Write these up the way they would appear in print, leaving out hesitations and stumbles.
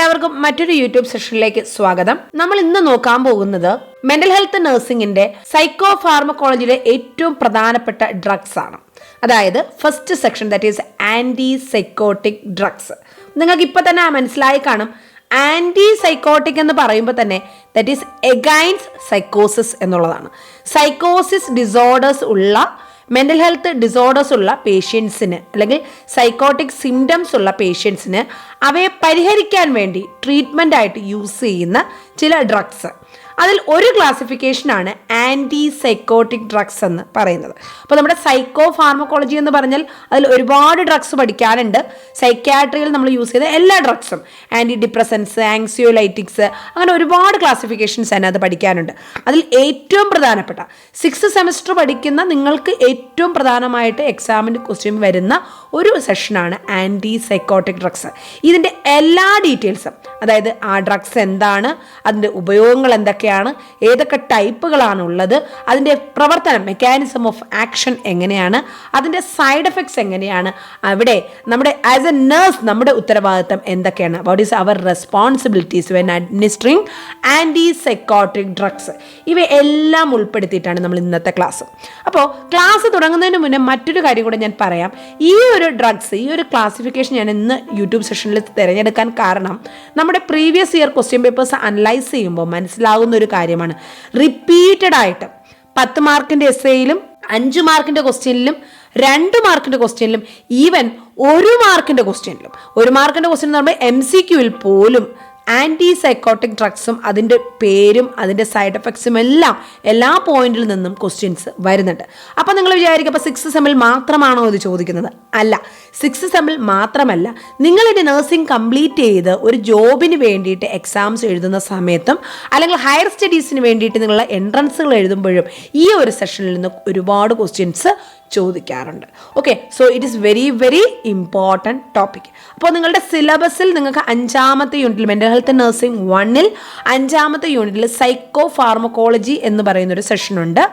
എല്ലാവർക്കും മറ്റൊരു യൂട്യൂബ് സെഷനിലേക്ക് സ്വാഗതം. നമ്മൾ ഇന്ന് നോക്കാൻ പോകുന്നത് മെന്റൽ ഹെൽത്ത് നഴ്സിംഗിന്റെ സൈക്കോ ഫാർമക്കോളജിയിലെ ഏറ്റവും പ്രധാനപ്പെട്ട ഡ്രഗ്സ് ആണ്. അതായത് first section, that is antipsychotic drugs. നിങ്ങൾക്ക് ഇപ്പൊ തന്നെ മനസ്സിലായി കാണും, ആന്റി സൈക്കോട്ടിക് എന്ന് പറയുമ്പോൾ തന്നെ ദാറ്റ് ഈസ് എഗൈൻസ്റ്റ് സൈക്കോസിസ് എന്നുള്ളതാണ്. സൈക്കോസിസ് ഡിസോർഡേഴ്സ് ഉള്ള, മെൻ്റൽ ഹെൽത്ത് ഡിസോർഡേഴ്സ് ഉള്ള പേഷ്യൻസിന് അല്ലെങ്കിൽ സൈക്കോട്ടിക് സിംറ്റംസ് ഉള്ള പേഷ്യൻസിന് അവയെ പരിഹരിക്കാൻ വേണ്ടി ട്രീറ്റ്മെൻ്റ് ആയിട്ട് യൂസ് ചെയ്യുന്ന ചില ഡ്രഗ്സ്, അതിൽ ഒരു ക്ലാസിഫിക്കേഷനാണ് ആൻറ്റി സൈക്കോട്ടിക് ഡ്രഗ്സ് എന്ന് പറയുന്നത്. അപ്പോൾ നമ്മുടെ സൈക്കോ ഫാർമക്കോളജി എന്ന് പറഞ്ഞാൽ അതിൽ ഒരുപാട് ഡ്രഗ്സ് പഠിക്കാനുണ്ട്. സൈക്യാട്രിയിൽ നമ്മൾ യൂസ് ചെയ്ത എല്ലാ ഡ്രഗ്സും, ആൻറ്റി ഡിപ്രസൻസ്, ആങ്സിയോലൈറ്റിക്സ്, അങ്ങനെ ഒരുപാട് ക്ലാസിഫിക്കേഷൻസ് അതിനകത്ത് പഠിക്കാനുണ്ട്. അതിൽ ഏറ്റവും പ്രധാനപ്പെട്ട 6th സെമസ്റ്റർ പഠിക്കുന്ന നിങ്ങൾക്ക് ഏറ്റവും പ്രധാനമായിട്ട് എക്സാമിൻ്റെ ക്വസ്റ്റ്യൻ വരുന്ന ഒരു സെഷനാണ് ആൻറ്റി സൈക്കോട്ടിക് ഡ്രഗ്സ്. ഇതിൻ്റെ എല്ലാ ഡീറ്റെയിൽസും, അതായത് ആ ഡ്രഗ്സ് എന്താണ്, അതിൻ്റെ ഉപയോഗങ്ങൾ എന്തൊക്കെയാണ്, ഏതൊക്കെ ടൈപ്പുകളാണ് ഉള്ളത്, അതിൻ്റെ പ്രവർത്തനം, മെക്കാനിസം ഓഫ് ആക്ഷൻ എങ്ങനെയാണ്, അതിൻ്റെ സൈഡ് എഫക്ട്സ് എങ്ങനെയാണ്, അവിടെ നമ്മുടെ ആസ് എ നേഴ്സ് നമ്മുടെ ഉത്തരവാദിത്തം എന്തൊക്കെയാണ്, what is our responsibilities when administering antipsychotic drugs, ഇവയെല്ലാം ഉൾപ്പെടുത്തിയിട്ടാണ് നമ്മൾ ഇന്നത്തെ ക്ലാസ്. അപ്പോൾ ക്ലാസ് തുടങ്ങുന്നതിന് മുന്നേ മറ്റൊരു കാര്യം കൂടെ ഞാൻ പറയാം. ഈ ഒരു ഡ്രഗ്സ്, ഈ ഒരു ക്ലാസിഫിക്കേഷൻ ഞാൻ ഇന്ന് യൂട്യൂബ് സെഷനിൽ തിരഞ്ഞെടുക്കാൻ കാരണം നമ്മുടെ previous year question papers analyse ചെയ്യുമ്പോൾ മനസ്സിലാകുന്ന ഒരു കാര്യമാണ്. റിപ്പീറ്റഡ് ആയിട്ട് 10 മാർക്കിൻ്റെ എസ്സേയിലും 5 മാർക്കിൻ്റെ ക്വസ്റ്റ്യനിലും 2 മാർക്കിൻ്റെ ക്വസ്റ്റ്യനിലും ഈവൻ 1 മാർക്കിൻ്റെ ക്വസ്റ്റ്യനിലും, 1 മാർക്കിൻ്റെ ക്വസ്റ്റ്യൻ എന്ന് പറയുമ്പോൾ MCQയിൽ പോലും ആൻറ്റി സൈക്കോട്ടിക് ഡ്രഗ്സും അതിൻ്റെ പേരും അതിൻ്റെ സൈഡ് എഫക്ട്സും എല്ലാം എല്ലാ പോയിന്റിൽ നിന്നും ക്വസ്റ്റ്യൻസ് വരുന്നുണ്ട്. അപ്പോൾ നിങ്ങൾ വിചാരിക്കും, അപ്പോൾ 6th സെമ്മിൽ മാത്രമാണോ ഇത് ചോദിക്കുന്നത്? അല്ല, 6th സെമ്മിൽ മാത്രമല്ല, നിങ്ങളിത് നഴ്സിംഗ് കംപ്ലീറ്റ് ചെയ്ത് ഒരു ജോബിന് വേണ്ടിയിട്ട് എക്സാംസ് എഴുതുന്ന സമയത്തും അല്ലെങ്കിൽ ഹയർ സ്റ്റഡീസിന് വേണ്ടിയിട്ട് നിങ്ങളുടെ എൻട്രൻസുകൾ എഴുതുമ്പോഴും ഈ ഒരു സെഷനിൽ നിന്ന് ഒരുപാട് ക്വസ്റ്റ്യൻസ് ചോദിക്കാറുണ്ട്. Okay, so it is very very important topic. അപ്പോൾ നിങ്ങളുടെ സിലബസിൽ നിങ്ങൾക്ക് 5ാമത്തെ യൂണിറ്റിൽ മെൻ്റൽ ഹെൽത്ത് നഴ്സിംഗ് 1ൽ 5ാമത്തെ യൂണിറ്റിൽ സൈക്കോ ഫാർമക്കോളജി എന്ന് പറയുന്നൊരു സെഷനുണ്ട്.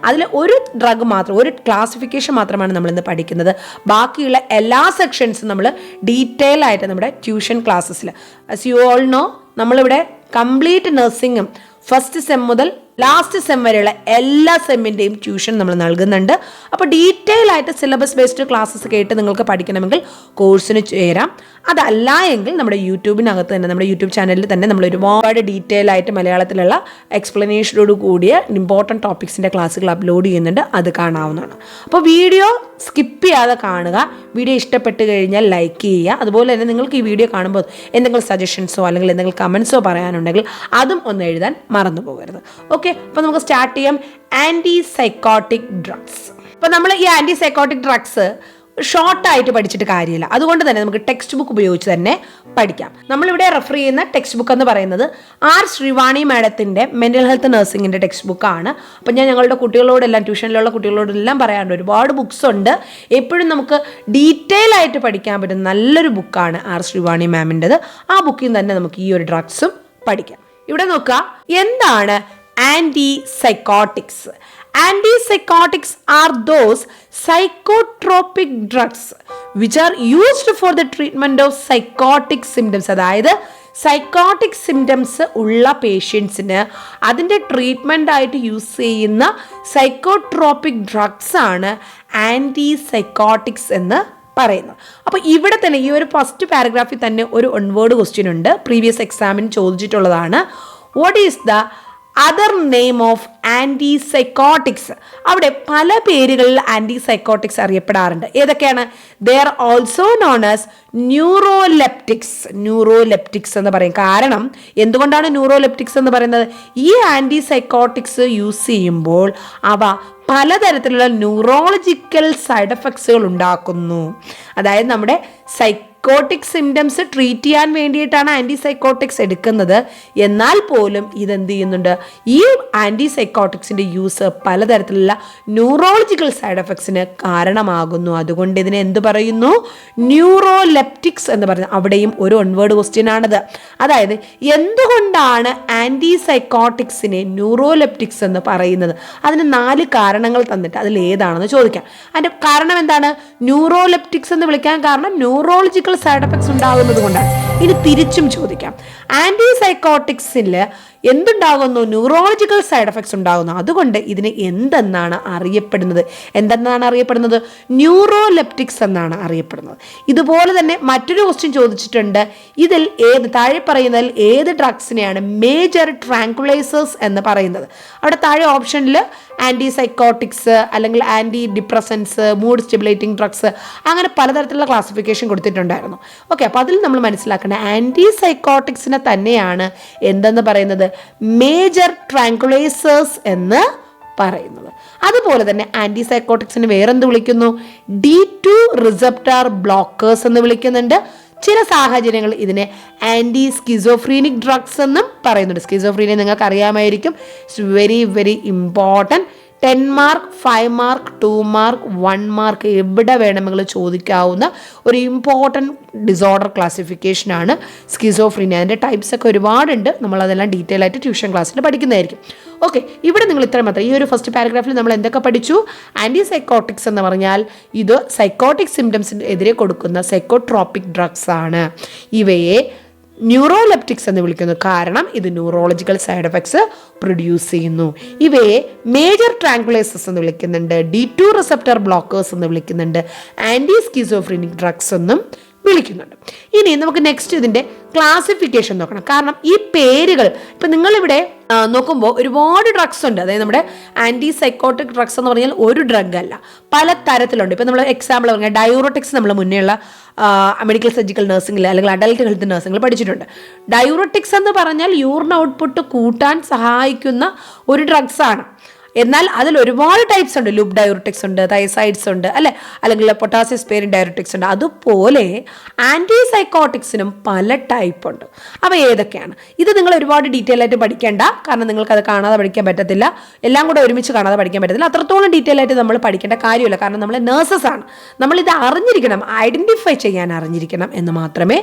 അതിൽ ഒരു ഡ്രഗ് മാത്രം, ഒരു ക്ലാസിഫിക്കേഷൻ മാത്രമാണ് നമ്മളിന്ന് പഠിക്കുന്നത്. ബാക്കിയുള്ള എല്ലാ സെക്ഷൻസും നമ്മൾ ഡീറ്റെയിൽ ആയിട്ട് നമ്മുടെ ട്യൂഷൻ ക്ലാസ്സസിൽ, ആസ് യു ഓൾ നോ, നമ്മളിവിടെ കംപ്ലീറ്റ് നഴ്സിംഗും ഫസ്റ്റ് സെം മുതൽ ലാസ്റ്റ് സെം വരെയുള്ള എല്ലാ സെമ്മിൻ്റെയും ട്യൂഷൻ നമ്മൾ നൽകുന്നുണ്ട്. അപ്പോൾ ഡീറ്റെയിൽ ആയിട്ട് സിലബസ് ബേസ്ഡ് ക്ലാസ്സസ് കേട്ട് നിങ്ങൾക്ക് പഠിക്കണമെങ്കിൽ കോഴ്സിന് ചേരാം. അതല്ല എങ്കിൽ നമ്മുടെ യൂട്യൂബിനകത്ത് തന്നെ, നമ്മുടെ യൂട്യൂബ് ചാനലിൽ തന്നെ നമ്മൾ ഒരുപാട് ഡീറ്റെയിൽ ആയിട്ട് മലയാളത്തിലുള്ള എക്സ്പ്ലനേഷനോട് കൂടിയ ഇമ്പോർട്ടൻറ്റ് ടോപ്പിക്സിൻ്റെ ക്ലാസ്സുകൾ അപ്ലോഡ് ചെയ്യുന്നുണ്ട്, അത് കാണാവുന്നതാണ്. അപ്പോൾ വീഡിയോ സ്കിപ്പ് ചെയ്യാതെ കാണുക. വീഡിയോ ഇഷ്ടപ്പെട്ട് കഴിഞ്ഞാൽ ലൈക്ക് ചെയ്യുക. അതുപോലെ തന്നെ നിങ്ങൾക്ക് ഈ വീഡിയോ കാണുമ്പോൾ എന്തെങ്കിലും സജഷൻസോ അല്ലെങ്കിൽ എന്തെങ്കിലും കമൻസോ പറയാനുണ്ടെങ്കിൽ അതും ഒന്ന് എഴുതാൻ മറന്നു പോകരുത്. ഓക്കെ, അപ്പോൾ നമുക്ക് സ്റ്റാർട്ട് ചെയ്യാം. Antipsychotic drugs. അപ്പോൾ നമ്മൾ ഈ ആൻറ്റി സൈക്കോട്ടിക് ഡ്രഗ്സ് ഷോർട്ടായിട്ട് പഠിച്ചിട്ട് കാര്യമില്ല. അതുകൊണ്ട് തന്നെ നമുക്ക് ടെക്സ്റ്റ് ബുക്ക് ഉപയോഗിച്ച് തന്നെ പഠിക്കാം. നമ്മളിവിടെ റെഫർ ചെയ്യുന്ന ടെക്സ്റ്റ് ബുക്ക് എന്ന് പറയുന്നത് ആർ ശ്രീവാണി മാഡത്തിൻ്റെ മെൻ്റൽ ഹെൽത്ത് നഴ്സിംഗിൻ്റെ ടെക്സ്റ്റ് ബുക്കാണ്. അപ്പം ഞാൻ ഞങ്ങളുടെ കുട്ടികളോടെല്ലാം, ട്യൂഷനിലുള്ള കുട്ടികളോടെല്ലാം പറയാറുണ്ട്, ഒരുപാട് ബുക്സ് ഉണ്ട്, എപ്പോഴും നമുക്ക് ഡീറ്റെയിൽ ആയിട്ട് പഠിക്കാൻ പറ്റുന്ന നല്ലൊരു ബുക്കാണ് ആർ ശ്രീവാണി മാമിൻ്റെത്. ആ ബുക്കിൽ നിന്ന് തന്നെ നമുക്ക് ഈ ഒരു ഡ്രഗ്സും പഠിക്കാം. ഇവിടെ നോക്കുക, എന്താണ് antipsychotics? Antipsychotics are those psychotropic drugs which are used for the treatment of psychotic symptoms. അതായത് സൈക്കോട്ടിക് സിംറ്റംസ് ഉള്ള പേഷ്യൻസിന് അതിൻ്റെ ട്രീറ്റ്മെൻ്റ് ആയിട്ട് യൂസ് ചെയ്യുന്ന സൈക്കോട്രോപിക് ഡ്രഗ്സ് ആണ് ആൻറ്റി സൈക്കോട്ടിക്സ് എന്ന് പറയുന്നത്. അപ്പോൾ ഇവിടെ തന്നെ ഈ ഒരു ഫസ്റ്റ് പാരഗ്രാഫിൽ തന്നെ ഒരു 1 വേർഡ് ക്വസ്റ്റ്യൻ ഉണ്ട്, പ്രീവിയസ് എക്സാമിന് ചോദിച്ചിട്ടുള്ളതാണ്. What is the other name of antipsychotics? അവിടെ പല പേരുകളിൽ ആൻറ്റി സൈക്കോട്ടിക്സ് അറിയപ്പെടാറുണ്ട്. ഏതൊക്കെയാണ്? They are also known as neuroleptics. Neuroleptics എന്ന് പറയും. കാരണം എന്തുകൊണ്ടാണ് ന്യൂറോലെപ്റ്റിക്സ് എന്ന് പറയുന്നത്? ഈ ആൻറ്റി സൈക്കോട്ടിക്സ് യൂസ് ചെയ്യുമ്പോൾ അവ പലതരത്തിലുള്ള ന്യൂറോളജിക്കൽ സൈഡ് എഫക്ട്സുകൾ ഉണ്ടാക്കുന്നു. അതായത് നമ്മുടെ സൈക്കോട്ടിക് സിംറ്റംസ് ട്രീറ്റ് ചെയ്യാൻ വേണ്ടിയിട്ടാണ് ആൻറ്റി സൈക്കോട്ടിക്സ് എടുക്കുന്നത്. എന്നാൽ പോലും ഇതെന്ത് ചെയ്യുന്നുണ്ട്? ഈ ആൻറ്റി സൈക്കോട്ടിക്സിൻ്റെ യൂസ് പലതരത്തിലുള്ള ന്യൂറോളജിക്കൽ സൈഡ് എഫക്ട്സിന് കാരണമാകുന്നു. അതുകൊണ്ട് ഇതിനെ എന്ത് പറയുന്നു? ന്യൂറോലെപ്റ്റിക്സ് എന്ന് പറയുന്നത്. അവിടെയും ഒരു 1 വേർഡ് ക്വസ്റ്റ്യൻ ആണത്. അതായത് എന്തുകൊണ്ടാണ് ആൻറ്റി സൈക്കോട്ടിക്സിനെ ന്യൂറോലെപ്റ്റിക്സ് എന്ന് പറയുന്നത്? അതിന് 4 കാരണങ്ങൾ തന്നിട്ട് അതിൽ ഏതാണെന്ന് ചോദിക്കാം. അതിൻ്റെ കാരണം എന്താണ്? ന്യൂറോലെപ്റ്റിക്സ് എന്ന് വിളിക്കാൻ കാരണം ന്യൂറോളജിക്കൽ സൈഡ് എഫക്ട്സ് ഉണ്ടാകുന്നത് കൊണ്ടാണ്. ഇനി തിരിച്ചും ചോദിക്കാം, ആന്റിസൈക്കോട്ടിക്സിൽ എന്തുണ്ടാകുന്നു? ന്യൂറോളജിക്കൽ സൈഡ് എഫക്ട്സ് ഉണ്ടാകുന്നു. അതുകൊണ്ട് ഇതിന് എന്തെന്നാണ് അറിയപ്പെടുന്നത്? ന്യൂറോലെപ്റ്റിക്സ് എന്നാണ് അറിയപ്പെടുന്നത്. ഇതുപോലെ തന്നെ മറ്റൊരു ക്വസ്റ്റ്യൻ ചോദിച്ചിട്ടുണ്ട്, ഇതിൽ താഴെ പറയുന്നതിൽ ഏത് ഡ്രഗ്സിനെയാണ് മേജർ ട്രാങ്കുലൈസേഴ്സ് എന്ന് പറയുന്നത്? അവിടെ താഴെ ഓപ്ഷനിൽ ആന്റിസൈക്കോട്ടിക്സ് അല്ലെങ്കിൽ antidepressants, mood stimulating drugs, അങ്ങനെ പലതരത്തിലുള്ള ക്ലാസിഫിക്കേഷൻ കൊടുത്തിട്ടുണ്ടായിരുന്നു. ഓക്കെ, അപ്പോൾ അതിൽ നമ്മൾ മനസ്സിലാക്കേണ്ട ആന്റിസൈക്കോട്ടിക്സിനെ തന്നെയാണ് എന്തെന്ന് പറയുന്നത്? മേജർ ട്രാങ്കുലൈസേഴ്സ് എന്ന് പറയുന്നത്. അതുപോലെ തന്നെ ആന്റിസൈക്കോട്ടിക്സിന് വേറെന്ത് വിളിക്കുന്നു? D2 റിസപ്റ്റർ ബ്ലോക്കേഴ്സ് എന്ന് വിളിക്കുന്നുണ്ട്. ചില സാഹചര്യങ്ങൾ ഇതിനെ ആന്റി സ്കിസോഫ്രീനിക് ഡ്രഗ്സ് എന്നും പറയുന്നുണ്ട്. സ്കിസോഫ്രീനിയ നിങ്ങൾക്ക് അറിയാമായിരിക്കും. It's very very important. 10 mark, 5 mark, 2 mark, 1 mark എവിടെ വേണമെങ്കിലും ചോദിക്കാവുന്ന ഒരു ഇമ്പോർട്ടൻറ്റ് ഡിസോർഡർ ക്ലാസിഫിക്കേഷനാണ് സ്കിസോഫ്രീനിയ. അതിൻ്റെ ടൈപ്സ് ഒക്കെ ഒരുപാടുണ്ട്. നമ്മളതെല്ലാം ഡീറ്റെയിൽ ആയിട്ട് ട്യൂഷൻ ക്ലാസ്സിൽ പഠിക്കുന്നതായിരിക്കും. ഓക്കെ, ഇവിടെ നിങ്ങൾ ഇത്രയും മാത്രം. ഈ ഒരു ഫസ്റ്റ് പാരഗ്രാഫിൽ നമ്മൾ എന്തൊക്കെ പഠിച്ചു? ആൻറ്റിസൈക്കോട്ടിക്സ് എന്ന് പറഞ്ഞാൽ ഇത് സൈക്കോട്ടിക് സിംറ്റംസിന് എതിരെ കൊടുക്കുന്ന സൈക്കോട്രോപിക് ഡ്രഗ്സ് ആണ്. ഇവയെ ന്യൂറോലെപ്റ്റിക്സ് എന്ന് വിളിക്കുന്നു, കാരണം ഇത് ന്യൂറോളജിക്കൽ സൈഡ് എഫക്ട്സ് പ്രൊഡ്യൂസ് ചെയ്യുന്നു. ഇവയെ മേജർ ട്രാങ്കുലൈസേഴ്സ് എന്ന് വിളിക്കുന്നുണ്ട്, D2 റിസപ്റ്റർ ബ്ലോക്കേഴ്സ് എന്ന് വിളിക്കുന്നുണ്ട്, ആന്റി സ്കിസോഫ്രീനിക് ഡ്രഗ്സ് എന്നും വിളിക്കുന്നുണ്ട്. ഇനി നമുക്ക് നെക്സ്റ്റ് ഇതിന്റെ ക്ലാസിഫിക്കേഷൻ നോക്കണം. കാരണം ഈ പേരുകൾ ഇപ്പം നിങ്ങളിവിടെ നോക്കുമ്പോൾ ഒരുപാട് ഡ്രഗ്സ് ഉണ്ട്. അതായത് നമ്മുടെ ആന്റിസൈക്കോട്ടിക് ഡ്രഗ്സ് എന്ന് പറഞ്ഞാൽ ഒരു ഡ്രഗ് അല്ല, പല തരത്തിലുണ്ട്. ഇപ്പം നമ്മൾ എക്സാമ്പിൾ പറഞ്ഞാൽ ഡയൂറോട്ടിക്സ് നമ്മൾ മുന്നേയുള്ള മെഡിക്കൽ സർജിക്കൽ നഴ്സിംഗിൽ അല്ലെങ്കിൽ അഡൽട്ട് ഹെൽത്ത് നഴ്സിംഗിൽ പഠിച്ചിട്ടുണ്ട്. ഡയൂറോട്ടിക്സ് എന്ന് പറഞ്ഞാൽ യൂറിൻ ഔട്ട്പുട്ട് കൂട്ടാൻ സഹായിക്കുന്ന ഒരു ഡ്രഗ്സ് ആണ്. എന്നാൽ അതിൽ ഒരുപാട് ടൈപ്സ് ഉണ്ട്. ലൂപ്പ് ഡയൂററ്റിക്സ് ഉണ്ട്, തൈസൈഡ്സ് ഉണ്ട്, അല്ലെ, അല്ലെങ്കിൽ പൊട്ടാസ്യം സ്പെയറിൻ ഡയൂററ്റിക്സ് ഉണ്ട്. അതുപോലെ ആന്റിസൈക്കോട്ടിക്സിനും പല ടൈപ്പ് ഉണ്ട്. അവ ഏതൊക്കെയാണ്? ഇത് നിങ്ങൾ ഒരുപാട് ഡീറ്റെയിൽ ആയിട്ട് പഠിക്കേണ്ട, കാരണം നിങ്ങൾക്ക് അത് കാണാതെ പഠിക്കാൻ പറ്റത്തില്ല. എല്ലാം കൂടെ ഒരുമിച്ച് കാണാതെ പഠിക്കാൻ പറ്റത്തില്ല. അത്രത്തോളം ഡീറ്റെയിൽ ആയിട്ട് നമ്മൾ പഠിക്കേണ്ട കാര്യമില്ല, കാരണം നമ്മൾ നേഴ്സസ് ആണ്. നമ്മളിത് അറിഞ്ഞിരിക്കണം, ഐഡന്റിഫൈ ചെയ്യാൻ അറിഞ്ഞിരിക്കണം എന്ന് മാത്രമേ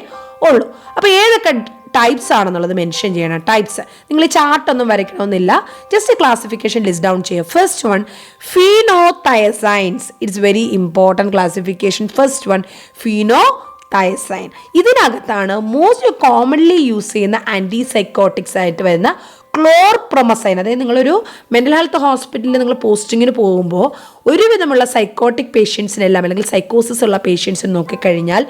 ഉള്ളൂ. അപ്പോൾ ഏതൊക്കെ ടൈപ്സ് ആണെന്നുള്ളത് മെൻഷൻ ചെയ്യണം. ടൈപ്സ് നിങ്ങൾ ഈ ചാർട്ടൊന്നും വരയ്ക്കണമെന്നില്ല, ജസ്റ്റ് ക്ലാസിഫിക്കേഷൻ ലിസ്റ്റ് ഡൗൺ ചെയ്യുക. First one, phenothiazines. It's very important classification. First one, phenothiazine. ഇതിനകത്താണ് മോസ്റ്റ് കോമൺലി യൂസ് ചെയ്യുന്ന ആൻറ്റിസൈക്കോട്ടിക്സ് ആയിട്ട് വരുന്ന ക്ലോർപ്രൊമസൈൻ. അതായത് നിങ്ങളൊരു മെൻ്റൽ ഹെൽത്ത് ഹോസ്പിറ്റലിൽ നിങ്ങൾ പോസ്റ്റിങ്ങിന് പോകുമ്പോൾ ഒരുവിധമുള്ള സൈക്കോട്ടിക് പേഷ്യൻസിനെല്ലാം അല്ലെങ്കിൽ സൈക്കോസിസ് ഉള്ള പേഷ്യൻസിന് നോക്കിക്കഴിഞ്ഞാൽ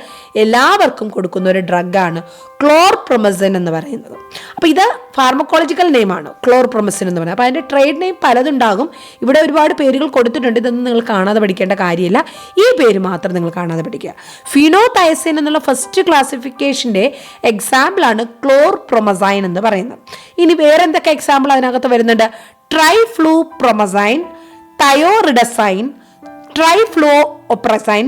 എല്ലാവർക്കും കൊടുക്കുന്ന ഒരു ഡ്രഗാണ് ക്ലോർപ്രൊമസൈൻ എന്ന് പറയുന്നത്. അപ്പോൾ ഇത് ഫാർമക്കോളജിക്കൽ നെയിമാണ് ക്ലോർപ്രൊമസൈൻ എന്ന് പറയുന്നത്. അപ്പോൾ അതിൻ്റെ ട്രേഡ് നെയിം പലതുണ്ടാകും. ഇവിടെ ഒരുപാട് പേരുകൾ കൊടുത്തിട്ടുണ്ട്. ഇതൊന്നും നിങ്ങൾ കാണാതെ പഠിക്കേണ്ട കാര്യമില്ല, ഈ പേര് മാത്രം നിങ്ങൾ കാണാതെ പഠിക്കുക. ഫിനോതയസൈൻ എന്നുള്ള ഫസ്റ്റ് ക്ലാസിഫിക്കേഷൻ്റെ എക്സാമ്പിളാണ് ക്ലോർപ്രൊമസൈൻ എന്ന് പറയുന്നത്. ഇനി വേറെ എന്തൊക്കെ എക്സാമ്പിൾ അതിനകത്ത് വരുന്നുണ്ട്? ട്രൈഫ്ലൂപ്രൊമസൈൻ, തയോറിഡസൈൻ, ട്രൈഫ്ലോഓപ്രസൈൻ,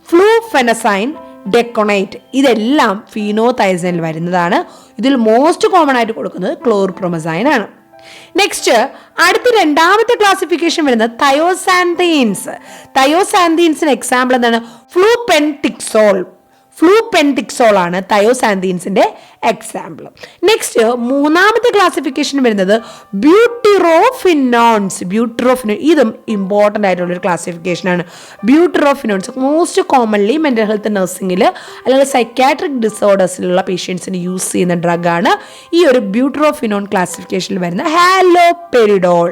ഫ്ലൂഫെനസൈൻ, ഡെക്കോണൈറ്റ്. ഇതെല്ലാം ഫീനോതയസൈനിൽ വരുന്നതാണ്. ഇതിൽ മോസ്റ്റ് കോമൺ ആയിട്ട് കൊടുക്കുന്നത് ക്ലോർപ്രൊമസൈൻ ആണ്. നെക്സ്റ്റ് അടുത്ത രണ്ടാമത്തെ ക്ലാസിഫിക്കേഷൻ വരുന്നത് തയോസാന്തീൻസ്. തയോസാന്തീൻസിന് എക്സാമ്പിൾ എന്താണ്? ഫ്ലൂപെൻടിക്സോൾ. ഫ്ലൂപെൻടിക്സോൾ ആണ് തയോസാന്തീൻസിന്റെ എക്സാമ്പിൾ. നെക്സ്റ്റ് മൂന്നാമത്തെ ക്ലാസിഫിക്കേഷൻ വരുന്നത് ബ്യൂട്ടിറോഫിനോൺസ്. ഇതും ഇമ്പോർട്ടൻ്റ് ആയിട്ടുള്ള ഒരു ക്ലാസിഫിക്കേഷനാണ്. ബ്യൂട്ടിറോഫിനോൺസ് മോസ്റ്റ് കോമൺലി മെൻ്റൽ ഹെൽത്ത് നഴ്സിംഗിൽ അല്ലെങ്കിൽ സൈക്യാട്രിക് ഡിസോർഡേഴ്സിലുള്ള പേഷ്യൻസിന് യൂസ് ചെയ്യുന്ന ഡ്രഗാണ് ഈ ഒരു ബ്യൂട്ടിറോഫിനോൺ ക്ലാസിഫിക്കേഷനിൽ വരുന്ന ഹാലോപെരിഡോൾ.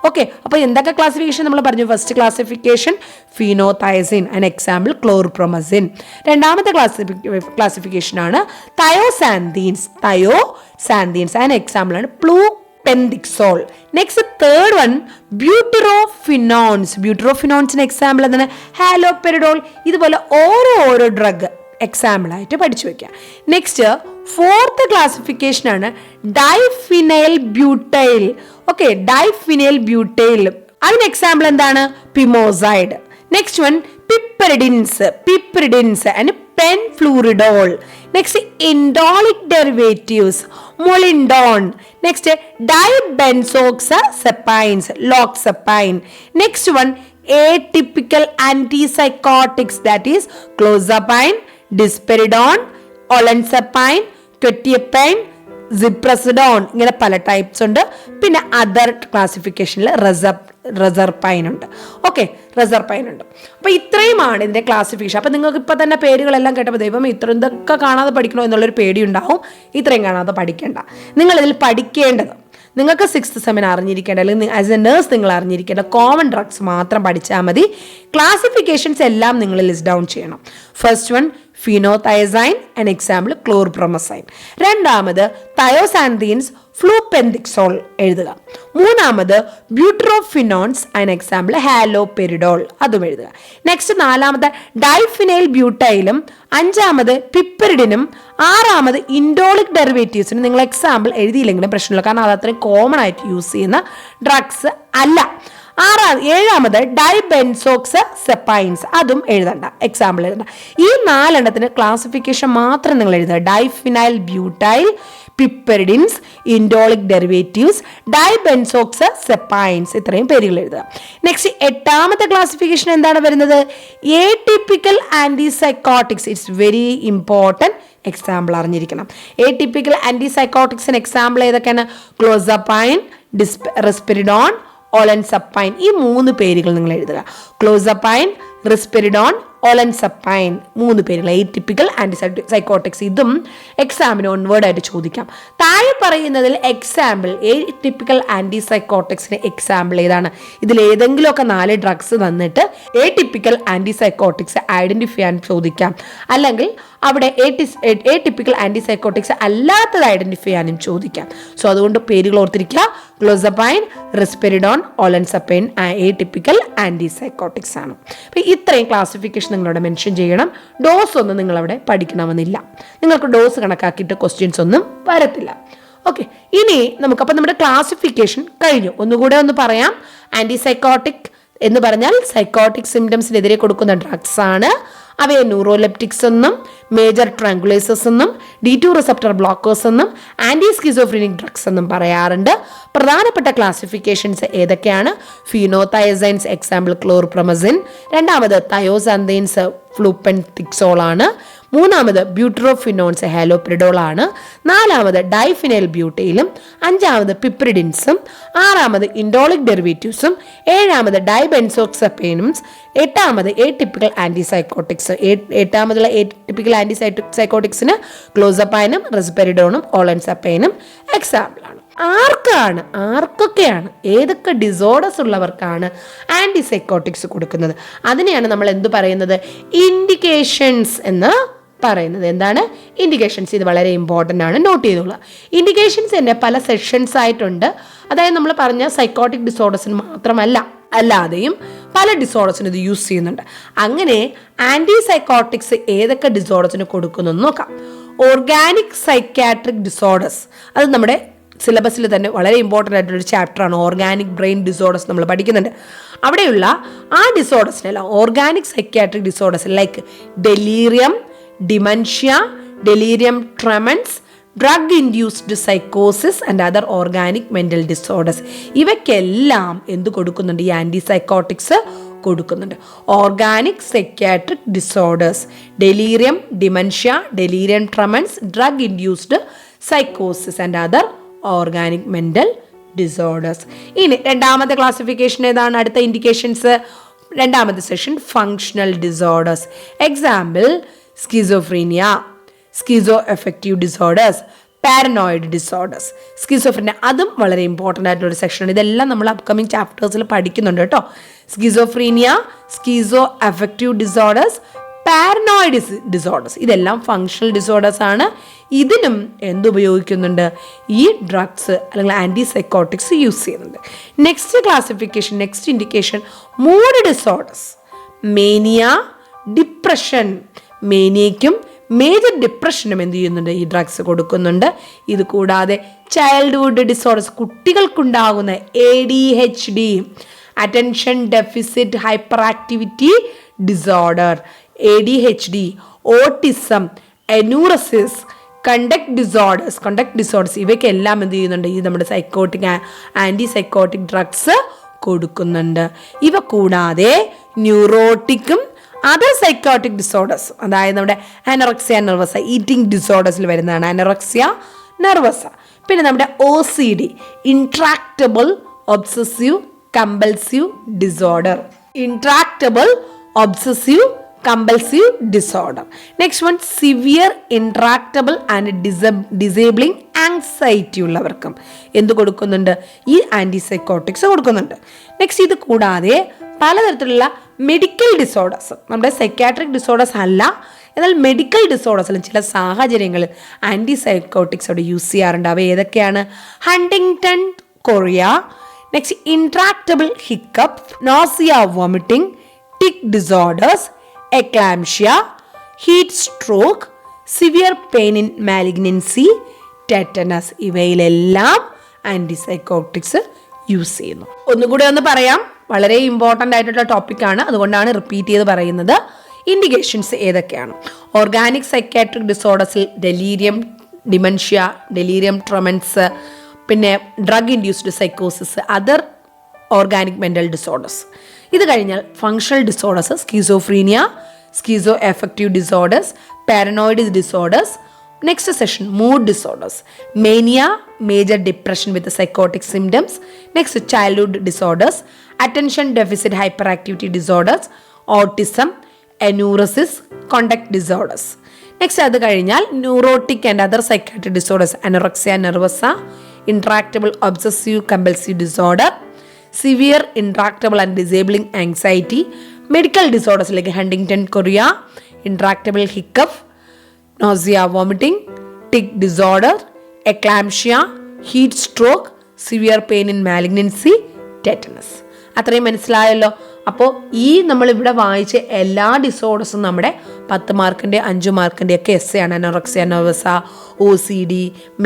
ഓക്കെ, അപ്പോൾ എന്തൊക്കെ ക്ലാസിഫിക്കേഷൻ നമ്മൾ പറഞ്ഞു? First classification phenothiazine, and example chlorpromazine. രണ്ടാമത്തെ ക്ലാസിഫിക്കേഷനാണ് തയോസാന്തീൻസ്, ആൻഡ് എക്സാമ്പിൾ ആണ് ഫ്ലൂപെൻടിക്സോൾ. നെക്സ്റ്റ് തേർഡ് വൺ ബ്യൂട്ടിറോഫിനോൺസിന് എക്സാമ്പിൾ എന്താണ്? ഹാലോപെരിഡോൾ. ഇതുപോലെ ഓരോ ഡ്രഗ് എക്സാമ്പിൾ ആയിട്ട് പഠിച്ചു വെക്കുക. നെക്സ്റ്റ് ഫോർത്ത് ക്ലാസിഫിക്കേഷൻ ആണ് diphenyl butyl. Okay, diphenyl butyl, അതിന് എക്സാമ്പിൾ എന്താണ്? Pimozide. Next one piperidines and penfluridol. Next indolic derivatives, molindone. Next dibenzoxazepines, loxapine. Next one atypical antipsychotics, that is clozapine, disperidone, olanzapine, quetiapine, ziprasidone. ഇങ്ങനെ പല types ഉണ്ട്. പിന്നെ other ക്ലാസിഫിക്കേഷനിൽ റെസർപൈൻ ഉണ്ട്. Okay, റെസർപൈൻ ഉണ്ട്. അപ്പോൾ ഇത്രയുമാണ് ഇതിൻ്റെ ക്ലാസിഫിക്കേഷൻ. അപ്പോൾ നിങ്ങൾക്ക് ഇപ്പോൾ തന്നെ പേരുകളെല്ലാം കേട്ടപ്പോൾ ദൈവം ഇതൊക്കെ കാണാതെ പഠിക്കണോ എന്നുള്ളൊരു പേടി ഉണ്ടാവും. ഇത്രയും കാണാതെ പഠിക്കേണ്ട. നിങ്ങളിതിൽ പഠിക്കേണ്ടത്, നിങ്ങൾക്ക് 6th സെമ്മിന് അറിഞ്ഞിരിക്കേണ്ട, അല്ലെങ്കിൽ ആസ് എ നേഴ്സ് നിങ്ങൾ അറിഞ്ഞിരിക്കേണ്ട കോമൺ ഡ്രഗ്സ് മാത്രം പഠിച്ചാൽ മതി. ക്ലാസിഫിക്കേഷൻസ് എല്ലാം നിങ്ങൾ ലിസ്റ്റ് ഡൗൺ ചെയ്യണം. First one phenothiazine, an example chlorpromazine. രണ്ടാമത് തയോസാന്തീൻസ്, ഫ്ലൂപെന്തിക്സോൾ എഴുതുക. മൂന്നാമത് ബ്യൂട്രോഫിനോൺസ്, ആൻ എക്സാമ്പിൾ ഹാലോപെരിഡോൾ, അതും എഴുതുക. നെക്സ്റ്റ് നാലാമത് ഡൈഫിനൈൽ ബ്യൂട്ടൈലും, അഞ്ചാമത് പിപ്പരിഡിനും, ആറാമത് ഇൻഡോളിക് ഡെറിവേറ്റീവ്സിനും. നിങ്ങൾ എക്സാമ്പിൾ എഴുതിയില്ലെങ്കിലും പ്രശ്നമില്ല, കാരണം അത് അത്രയും കോമൺ ആയിട്ട് യൂസ് ചെയ്യുന്ന ഡ്രഗ്സ് അല്ല. ഏഴാമത് ഡൈബെൻസോക്സ് സെപ്പൈൻസ്, അതും എഴുതണ്ട, എക്സാമ്പിൾ എഴുതണ്ട. ഈ 4 ക്ലാസിഫിക്കേഷൻ മാത്രം നിങ്ങൾ എഴുതുക. Diphenyl butyl, piperidines, indolic derivatives, dibenzoxazepines, ഇത്രയും പേരുകൾ എഴുതുക. നെക്സ്റ്റ് 8ാമത്തെ ക്ലാസിഫിക്കേഷൻ എന്താണ് വരുന്നത്? Atypical antipsychotics. It's very important, example അറിഞ്ഞിരിക്കണം. ഏടിപ്പിക്കൽ ആന്റിസൈക്കോട്ടിക്സിന് എക്സാമ്പിൾ ഏതൊക്കെയാണ്? ക്ലോസപ്പൈൻ, റിസ്പെരിഡോൺ, ഓലൻസപ്പൈൻ. ഈ 3 പേരുകൾ നിങ്ങൾ എഴുതുക. ക്ലോസപ്പൈൻ, റിസ്പെരിഡോൺ, ഓലൻസപ്പൈൻ, 3 പേരുകൾ ഏറ്റിപ്പിക്കൽ ആന്റിസൈക്കോട്ടിക്സ്. ഇതും എക്സാമിന് ഓൺവേർഡ് ആയിട്ട് ചോദിക്കാം. താഴെ പറയുന്നതിൽ എക്സാമ്പിൾ ഏറ്റിപ്പിക്കൽ ആന്റിസൈക്കോട്ടിക്സിന് എക്സാമ്പിൾ ഏതാണ്? ഇതിൽ ഏതെങ്കിലുമൊക്കെ 4 ഡ്രഗ്സ് തന്നിട്ട് ഏറ്റിപ്പിക്കൽ ആന്റിസൈക്കോട്ടിക്സ് ഐഡന്റിഫൈ ചെയ്യാൻ ചോദിക്കാം. അല്ലെങ്കിൽ അവിടെ ഏറ്റിപ്പിക്കൽ ആന്റിസൈക്കോട്ടിക്സ് അല്ലാത്തത് ഐഡന്റിഫൈ ചെയ്യാനും ചോദിക്കാം. സോ അതുകൊണ്ട് പേരുകൾ ഓർത്തിരിക്കുക. ക്ലോസപ്പൈൻ, റിസ്പെരിഡോൺ, ഓലൻസപ്പൈൻ ഏറ്റിപ്പിക്കൽ ആന്റിസൈക്കോട്ടിക്സ് ആണ്. അപ്പോൾ ഇത്രയും ക്ലാസിഫിക്കേഷൻ നിങ്ങളവിടെ മെൻഷൻ ചെയ്യണം. ഡോസ് ഒന്നും നിങ്ങളവിടെ പഠിക്കണമെന്നില്ല. നിങ്ങൾക്ക് ഡോസ് കണക്കാക്കിയിട്ട് ക്വസ്റ്റ്യൻസ് ഒന്നും വരത്തില്ല. ഓക്കെ, ഇനി നമുക്കപ്പോൾ നമ്മുടെ ക്ലാസിഫിക്കേഷൻ കഴിഞ്ഞു. ഒന്നുകൂടെ ഒന്ന് പറയാം. ആന്റിസൈക്കോട്ടിക് എന്ന് പറഞ്ഞാൽ സൈക്കോട്ടിക് സിംറ്റംസിനെതിരെ കൊടുക്കുന്ന ഡ്രഗ്സ് ആണ്. അവയെ ന്യൂറോലെപ്റ്റിക്സ് എന്നും മേജർ ട്രാങ്കുലേസേഴ്സ് എന്നും D2 റിസപ്റ്റർ ബ്ലോക്കേഴ്സ് എന്നും ആന്റി സ്കിസോഫ്രീനിക് ഡ്രഗ്സ് എന്നും പറയാറുണ്ട്. പ്രധാനപ്പെട്ട ക്ലാസിഫിക്കേഷൻസ് ഏതൊക്കെയാണ്? ഫിനോതയസൈൻസ്, എക്സാമ്പിൾ ക്ലോർപ്രമസിൻ. രണ്ടാമത് തയോസാന്തൈൻസ്, ഫ്ലൂപെന്തിക്സോൾ ആണ്. മൂന്നാമത് ബ്യൂട്രോഫിനോൺസ്, ഹാലോപെരിഡോൾ ആണ്. നാലാമത് ഡൈഫിനൈൽ ബ്യൂട്ടൈലും. അഞ്ചാമത് പിപ്രിഡിൻസും. ആറാമത് ഇൻഡോളിക് ഡെറിവേറ്റീവ്സും. ഏഴാമത് ഡൈബെൻസോക്സപ്പൈനും. എട്ടാമത് ഏറ്റിപ്പിക്കൽ ആന്റിസൈക്കോട്ടിക്സ്. എട്ടാമതുള്ള ഏറ്റിപ്പിക്കൽ ആന്റിസൈക്കോട്ടിക്സിന് ക്ലോസപ്പൈനും റിസ്പെരിഡോണും ഓളൻസപ്പൈനും എക്സാമ്പിൾ ആണ്. ആർക്കൊക്കെയാണ്, ഏതൊക്കെ ഡിസോർഡേഴ്സ് ഉള്ളവർക്കാണ് ആന്റിസൈക്കോട്ടിക്സ് കൊടുക്കുന്നത്? അതിനെയാണ് നമ്മൾ എന്ത് പറയുന്നത്? ഇൻഡിക്കേഷൻസ് എന്ന് പറയുന്നത്. എന്താണ് ഇൻഡിക്കേഷൻസ്? ഇത് വളരെ ഇമ്പോർട്ടൻ്റ് ആണ്, നോട്ട് ചെയ്തോളുക. ഇൻഡിക്കേഷൻസ് തന്നെ പല സെക്ഷൻസ് ആയിട്ടുണ്ട്. അതായത് നമ്മൾ പറഞ്ഞ സൈക്കോട്ടിക് ഡിസോർഡേഴ്സിന് മാത്രമല്ല, അല്ലാതെയും പല ഡിസോർഡേഴ്സിന് ഇത് യൂസ് ചെയ്യുന്നുണ്ട്. അങ്ങനെ ആന്റിസൈക്കോട്ടിക്സ് ഏതൊക്കെ ഡിസോർഡേഴ്സിന് കൊടുക്കുന്നു എന്ന് നോക്കാം. ഓർഗാനിക് സൈക്യാട്രിക് ഡിസോർഡേഴ്സ്, അത് നമ്മുടെ സിലബസിൽ തന്നെ വളരെ ഇമ്പോർട്ടൻ്റ് ആയിട്ടുള്ളൊരു ചാപ്റ്ററാണ്. ഓർഗാനിക് ബ്രെയിൻ ഡിസോർഡേഴ്സ് നമ്മൾ പഠിക്കുന്നുണ്ട്. അവിടെയുള്ള ആ ഡിസോർഡേഴ്സിനെല്ലാം organic psychiatric disorders like delirium, dementia, delirium tremens, drug induced സൈക്കോസിസ് and other organic mental disorders, ഇവയ്ക്കെല്ലാം എന്ത് കൊടുക്കുന്നുണ്ട്? ഈ ആൻറ്റിസൈക്കോട്ടിക്സ് കൊടുക്കുന്നുണ്ട്. Organic psychiatric disorders, delirium, dementia, delirium tremens, drug induced സൈക്കോസിസ് and other organic mental disorders. ഇനി രണ്ടാമത്തെ ക്ലാസിഫിക്കേഷൻ ഏതാണ്? അടുത്ത ഇൻഡിക്കേഷൻസ് രണ്ടാമത്തെ session functional disorders. Example schizophrenia, schizo affective disorders, paranoid disorders. Schizophrenia അതും വളരെ ഇമ്പോർട്ടൻ്റ് ആയിട്ടുള്ള ഒരു സെക്ഷനാണ്. ഇതെല്ലാം നമ്മൾ അപ്കമിങ് ചാപ്റ്റേഴ്സിൽ പഠിക്കുന്നുണ്ട് കേട്ടോ. Schizophrenia, schizo affective disorders, paranoid disorders, ഇതെല്ലാം ഫങ്ഷണൽ ഡിസോർഡേഴ്സ് ആണ്. ഇതിനും എന്തുപയോഗിക്കുന്നുണ്ട്? ഈ ഡ്രഗ്സ് അല്ലെങ്കിൽ ആൻറ്റിസൈക്കോട്ടിക്സ് യൂസ് ചെയ്യുന്നുണ്ട്. Next classification, next indication mood disorders. Mania, depression. മേനിയയ്ക്കും മേജർ ഡിപ്രഷനും എന്ത് ചെയ്യുന്നുണ്ട്? ഈ ഡ്രഗ്സ് കൊടുക്കുന്നുണ്ട്. ഇത് കൂടാതെ ചൈൽഡ്ഹുഡ് ഡിസോർഡേഴ്സ്, കുട്ടികൾക്കുണ്ടാകുന്ന ADHD, attention deficit hyper activity disorder, ADHD, autism, enuresis, conduct disorders, ഇവയ്ക്കെല്ലാം എന്ത് ചെയ്യുന്നുണ്ട്? ഈ നമ്മുടെ ആൻറ്റിസൈക്കോട്ടിക് ഡ്രഗ്സ് കൊടുക്കുന്നുണ്ട്. ഇവ കൂടാതെ ന്യൂറോട്ടിക്കും അതർ സൈക്കോട്ടിക് ഡിസോർഡേഴ്സ്, അതായത് നമ്മുടെ അനോറക്സിയ നെർവസ, ഈറ്റിംഗ് ഡിസോർഡേഴ്സിൽ വരുന്നതാണ് അനോറക്സിയ നെർവസ. പിന്നെ നമ്മുടെ OCD, intractable obsessive compulsive disorder, intractable obsessive compulsive disorder. Next one severe intractable and disabling anxiety ഉള്ളവർക്കും എന്ത് കൊടുക്കുന്നുണ്ട്? ഈ ആൻറ്റിസൈക്കോട്ടിക്സ് കൊടുക്കുന്നുണ്ട്. നെക്സ്റ്റ് ഇത് കൂടാതെ പലതരത്തിലുള്ള മെഡിക്കൽ ഡിസോർഡേഴ്സ്, നമ്മുടെ സൈക്കാട്രിക് ഡിസോർഡേഴ്സ് അല്ല, എന്നാൽ മെഡിക്കൽ ഡിസോർഡേഴ്സിലും ചില സാഹചര്യങ്ങളിൽ ആൻറ്റിസൈക്കോട്ടിക്സ് അവിടെ യൂസ് ചെയ്യാറുണ്ട്. അവ ഏതൊക്കെയാണ്? Huntington chorea, next intractable hiccup, nausea vomiting, tic disorders, eclampsia, heat stroke, severe pain in malignancy, tetanus. ഇവയിലെല്ലാം ആൻറ്റിസൈക്കോട്ടിക്സ് യൂസ് ചെയ്യുന്നു. ഒന്നുകൂടി ഒന്ന് പറയാം, വളരെ ഇമ്പോർട്ടൻ്റ് ആയിട്ടുള്ള ടോപ്പിക്കാണ്, അതുകൊണ്ടാണ് റിപ്പീറ്റ് ചെയ്ത് പറയുന്നത്. ഇൻഡിക്കേഷൻസ് ഏതൊക്കെയാണ്? ഓർഗാനിക് സൈക്കാട്രിക് ഡിസോർഡേഴ്സിൽ ഡെലീരിയം, ഡിമെൻഷ്യ, ഡെലീരിയം ട്രമൻസ്, പിന്നെ ഡ്രഗ് ഇൻഡ്യൂസ്ഡ് സൈക്കോസിസ്, അതർ ഓർഗാനിക് മെൻ്റൽ ഡിസോർഡേഴ്സ്. ഇത് കഴിഞ്ഞാൽ functional disorders, schizophrenia, schizo affective disorders, paranoid disorders. Next session mood disorders, mania, major depression with psychotic symptoms. Next childhood disorders, attention deficit hyper activity disorders, autism, enuresis, conduct disorders. Next അത് കഴിഞ്ഞാൽ neurotic and other psychiatric disorders, anorexia nervosa, intractable obsessive compulsive disorder, severe intractable and disabling anxiety, medical ഡിസോർഡേഴ്സിലേക്ക് Huntington chorea, intractable hiccup, nausea vomiting, tic disorder, eclampsia, heat stroke, severe pain in malignancy, tetanus. അത്രയും മനസ്സിലായല്ലോ. അപ്പോൾ ഈ നമ്മളിവിടെ വായിച്ച എല്ലാ ഡിസോർഡേഴ്സും നമ്മുടെ 10 മാർക്കിൻ്റെ 5 മാർക്കിൻ്റെ ഒക്കെ എസ്സേ ആണ്. Anorexia nervosa, OCD,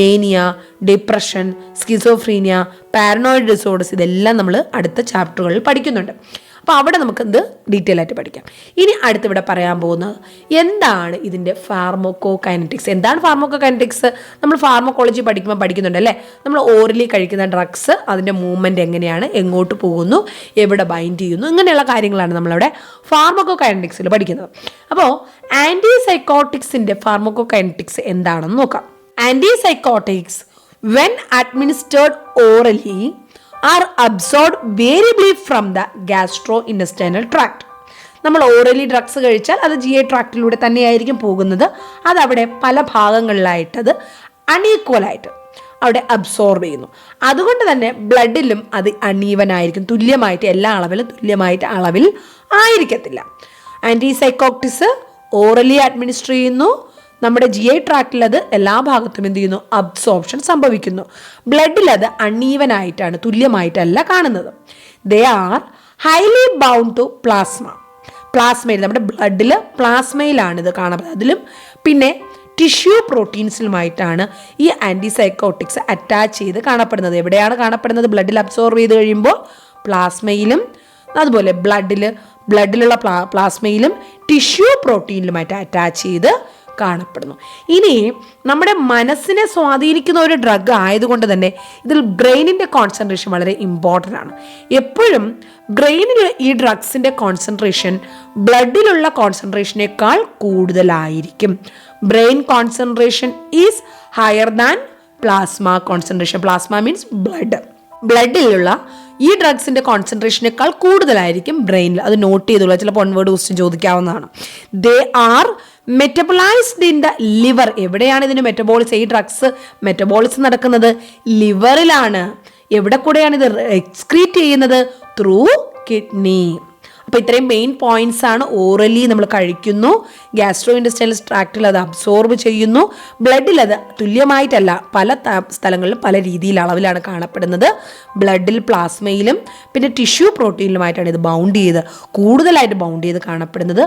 mania, depression, schizophrenia, paranoid disorders, ഇതെല്ലാം നമ്മൾ അടുത്ത ചാപ്റ്ററുകളിൽ പഠിക്കുന്നുണ്ട്. അപ്പോൾ അവിടെ നമുക്കിത് ഡീറ്റെയിൽ ആയിട്ട് പഠിക്കാം. ഇനി അടുത്തിവിടെ പറയാൻ പോകുന്നത് എന്താണ് ഇതിൻ്റെ ഫാർമോക്കോകൈനറ്റിക്സ്. എന്താണ് ഫാർമോക്കോകൈനറ്റിക്സ്? നമ്മൾ ഫാർമക്കോളജി പഠിക്കുമ്പോൾ പഠിക്കുന്നുണ്ട് അല്ലേ. നമ്മൾ ഓറലി കഴിക്കുന്ന ഡ്രഗ്സ്, അതിൻ്റെ മൂവ്മെൻറ്റ് എങ്ങനെയാണ്, എങ്ങോട്ട് പോകുന്നു, എവിടെ ബൈൻഡ് ചെയ്യുന്നു, ഇങ്ങനെയുള്ള കാര്യങ്ങളാണ് നമ്മളവിടെ ഫാർമക്കോകൈനറ്റിക്സിൽ പഠിക്കുന്നത്. അപ്പോൾ ആൻറ്റിസൈക്കോട്ടിക്സിൻ്റെ ഫാർമക്കോകൈനറ്റിക്സ് എന്താണെന്ന് നോക്കാം. Antipsychotics when administered orally are absorbed variably from the gastrointestinal tract. നമ്മൾ ഓറലി ഡ്രഗ്സ് കഴിച്ചാൽ അത് GI ട്രാക്റ്റിലൂടെ തന്നെയായിരിക്കും പോകുന്നത്. അതവിടെ പല ഭാഗങ്ങളിലായിട്ടത് അൺഈക്വലായിട്ട് അവിടെ അബ്സോർബ് ചെയ്യുന്നു. അതുകൊണ്ട് തന്നെ ബ്ലഡിലും അത് അൺഈവനായിരിക്കും, തുല്യമായിട്ട് എല്ലാ അളവിലും തുല്യമായിട്ട് അളവിൽ ആയിരിക്കത്തില്ല. ആൻറ്റിസൈക്കോട്ടിക്സ് ഓറലി അഡ്മിനിസ്റ്റർ ചെയ്യുന്നു. നമ്മുടെ GI ട്രാക്റ്റിൽ അത് എല്ലാ ഭാഗത്തും എന്ത് ചെയ്യുന്നു? അബ്സോർപ്ഷൻ സംഭവിക്കുന്നു. ബ്ലഡിൽ അത് അൺഈവനായിട്ടാണ്, തുല്യമായിട്ടല്ല കാണുന്നത്. They are highly bound to plasma. പ്ലാസ്മയിൽ, നമ്മുടെ ബ്ലഡിൽ പ്ലാസ്മയിലാണ് ഇത് കാണപ്പെടുന്നത്. അതിലും പിന്നെ ടിഷ്യൂ പ്രോട്ടീൻസിലുമായിട്ടാണ് ഈ ആൻറ്റിസൈക്കോട്ടിക്സ് അറ്റാച്ച് ചെയ്ത് കാണപ്പെടുന്നത്. എവിടെയാണ് കാണപ്പെടുന്നത്? ബ്ലഡിൽ അബ്സോർവ് ചെയ്ത് കഴിയുമ്പോൾ പ്ലാസ്മയിലും, അതുപോലെ ബ്ലഡിലുള്ള പ്ലാസ്മയിലും ടിഷ്യൂ പ്രോട്ടീനിലുമായിട്ട് അറ്റാച്ച് ചെയ്ത് കാണപ്പെടുന്നു. ഇനി നമ്മുടെ മനസ്സിനെ സ്വാധീനിക്കുന്ന ഒരു ഡ്രഗ് ആയതുകൊണ്ട് തന്നെ ഇതിൽ ബ്രെയിനിൻ്റെ കോൺസെൻട്രേഷൻ വളരെ ഇമ്പോർട്ടൻ്റ് ആണ്. എപ്പോഴും ബ്രെയിനിൽ ഈ ഡ്രഗ്സിൻ്റെ കോൺസെൻട്രേഷൻ ബ്ലഡിലുള്ള കോൺസെൻട്രേഷനേക്കാൾ കൂടുതലായിരിക്കും. Brain concentration is higher than plasma concentration. Plasma means blood. ബ്ലഡിലുള്ള ഈ ഡ്രഗ്സിൻ്റെ കോൺസെൻട്രേഷനേക്കാൾ കൂടുതലായിരിക്കും ബ്രെയിനിൽ. അത് നോട്ട് ചെയ്തോളൂ, ചിലപ്പോൾ ഒൺവേർഡ് ക്വസ്റ്റ്യൻ ചോദിക്കാവുന്നതാണ്. They are metabolized in the liver. എവിടെയാണ് ഇതിന് മെറ്റബോളിസം? ഈ ഡ്രഗ്സ് മെറ്റബോളിസം നടക്കുന്നത് ലിവറിലാണ്. എവിടെ കൂടെയാണ് ഇത് എക്സ്ക്രീറ്റ് ചെയ്യുന്നത്? Through kidney. അപ്പോൾ ഇത്രയും മെയിൻ പോയിന്റ്സ് ആണ്. ഓറലി നമ്മൾ കഴിക്കുന്നു, ഗ്യാസ്ട്രോ ഇൻറ്റെസ്റ്റൈനൽ ട്രാക്റ്റിൽ അത് അബ്സോർബ് ചെയ്യുന്നു, ബ്ലഡിൽ അത് തുല്യമായിട്ടല്ല, പല സ്ഥലങ്ങളിലും പല രീതിയിൽ അളവിലാണ് കാണപ്പെടുന്നത്. ബ്ലഡിൽ, പ്ലാസ്മയിലും പിന്നെ ടിഷ്യൂ പ്രോട്ടീനിലുമായിട്ടാണ് ഇത് കൂടുതലായിട്ട് ബൗണ്ട് ചെയ്ത് കാണപ്പെടുന്നത്.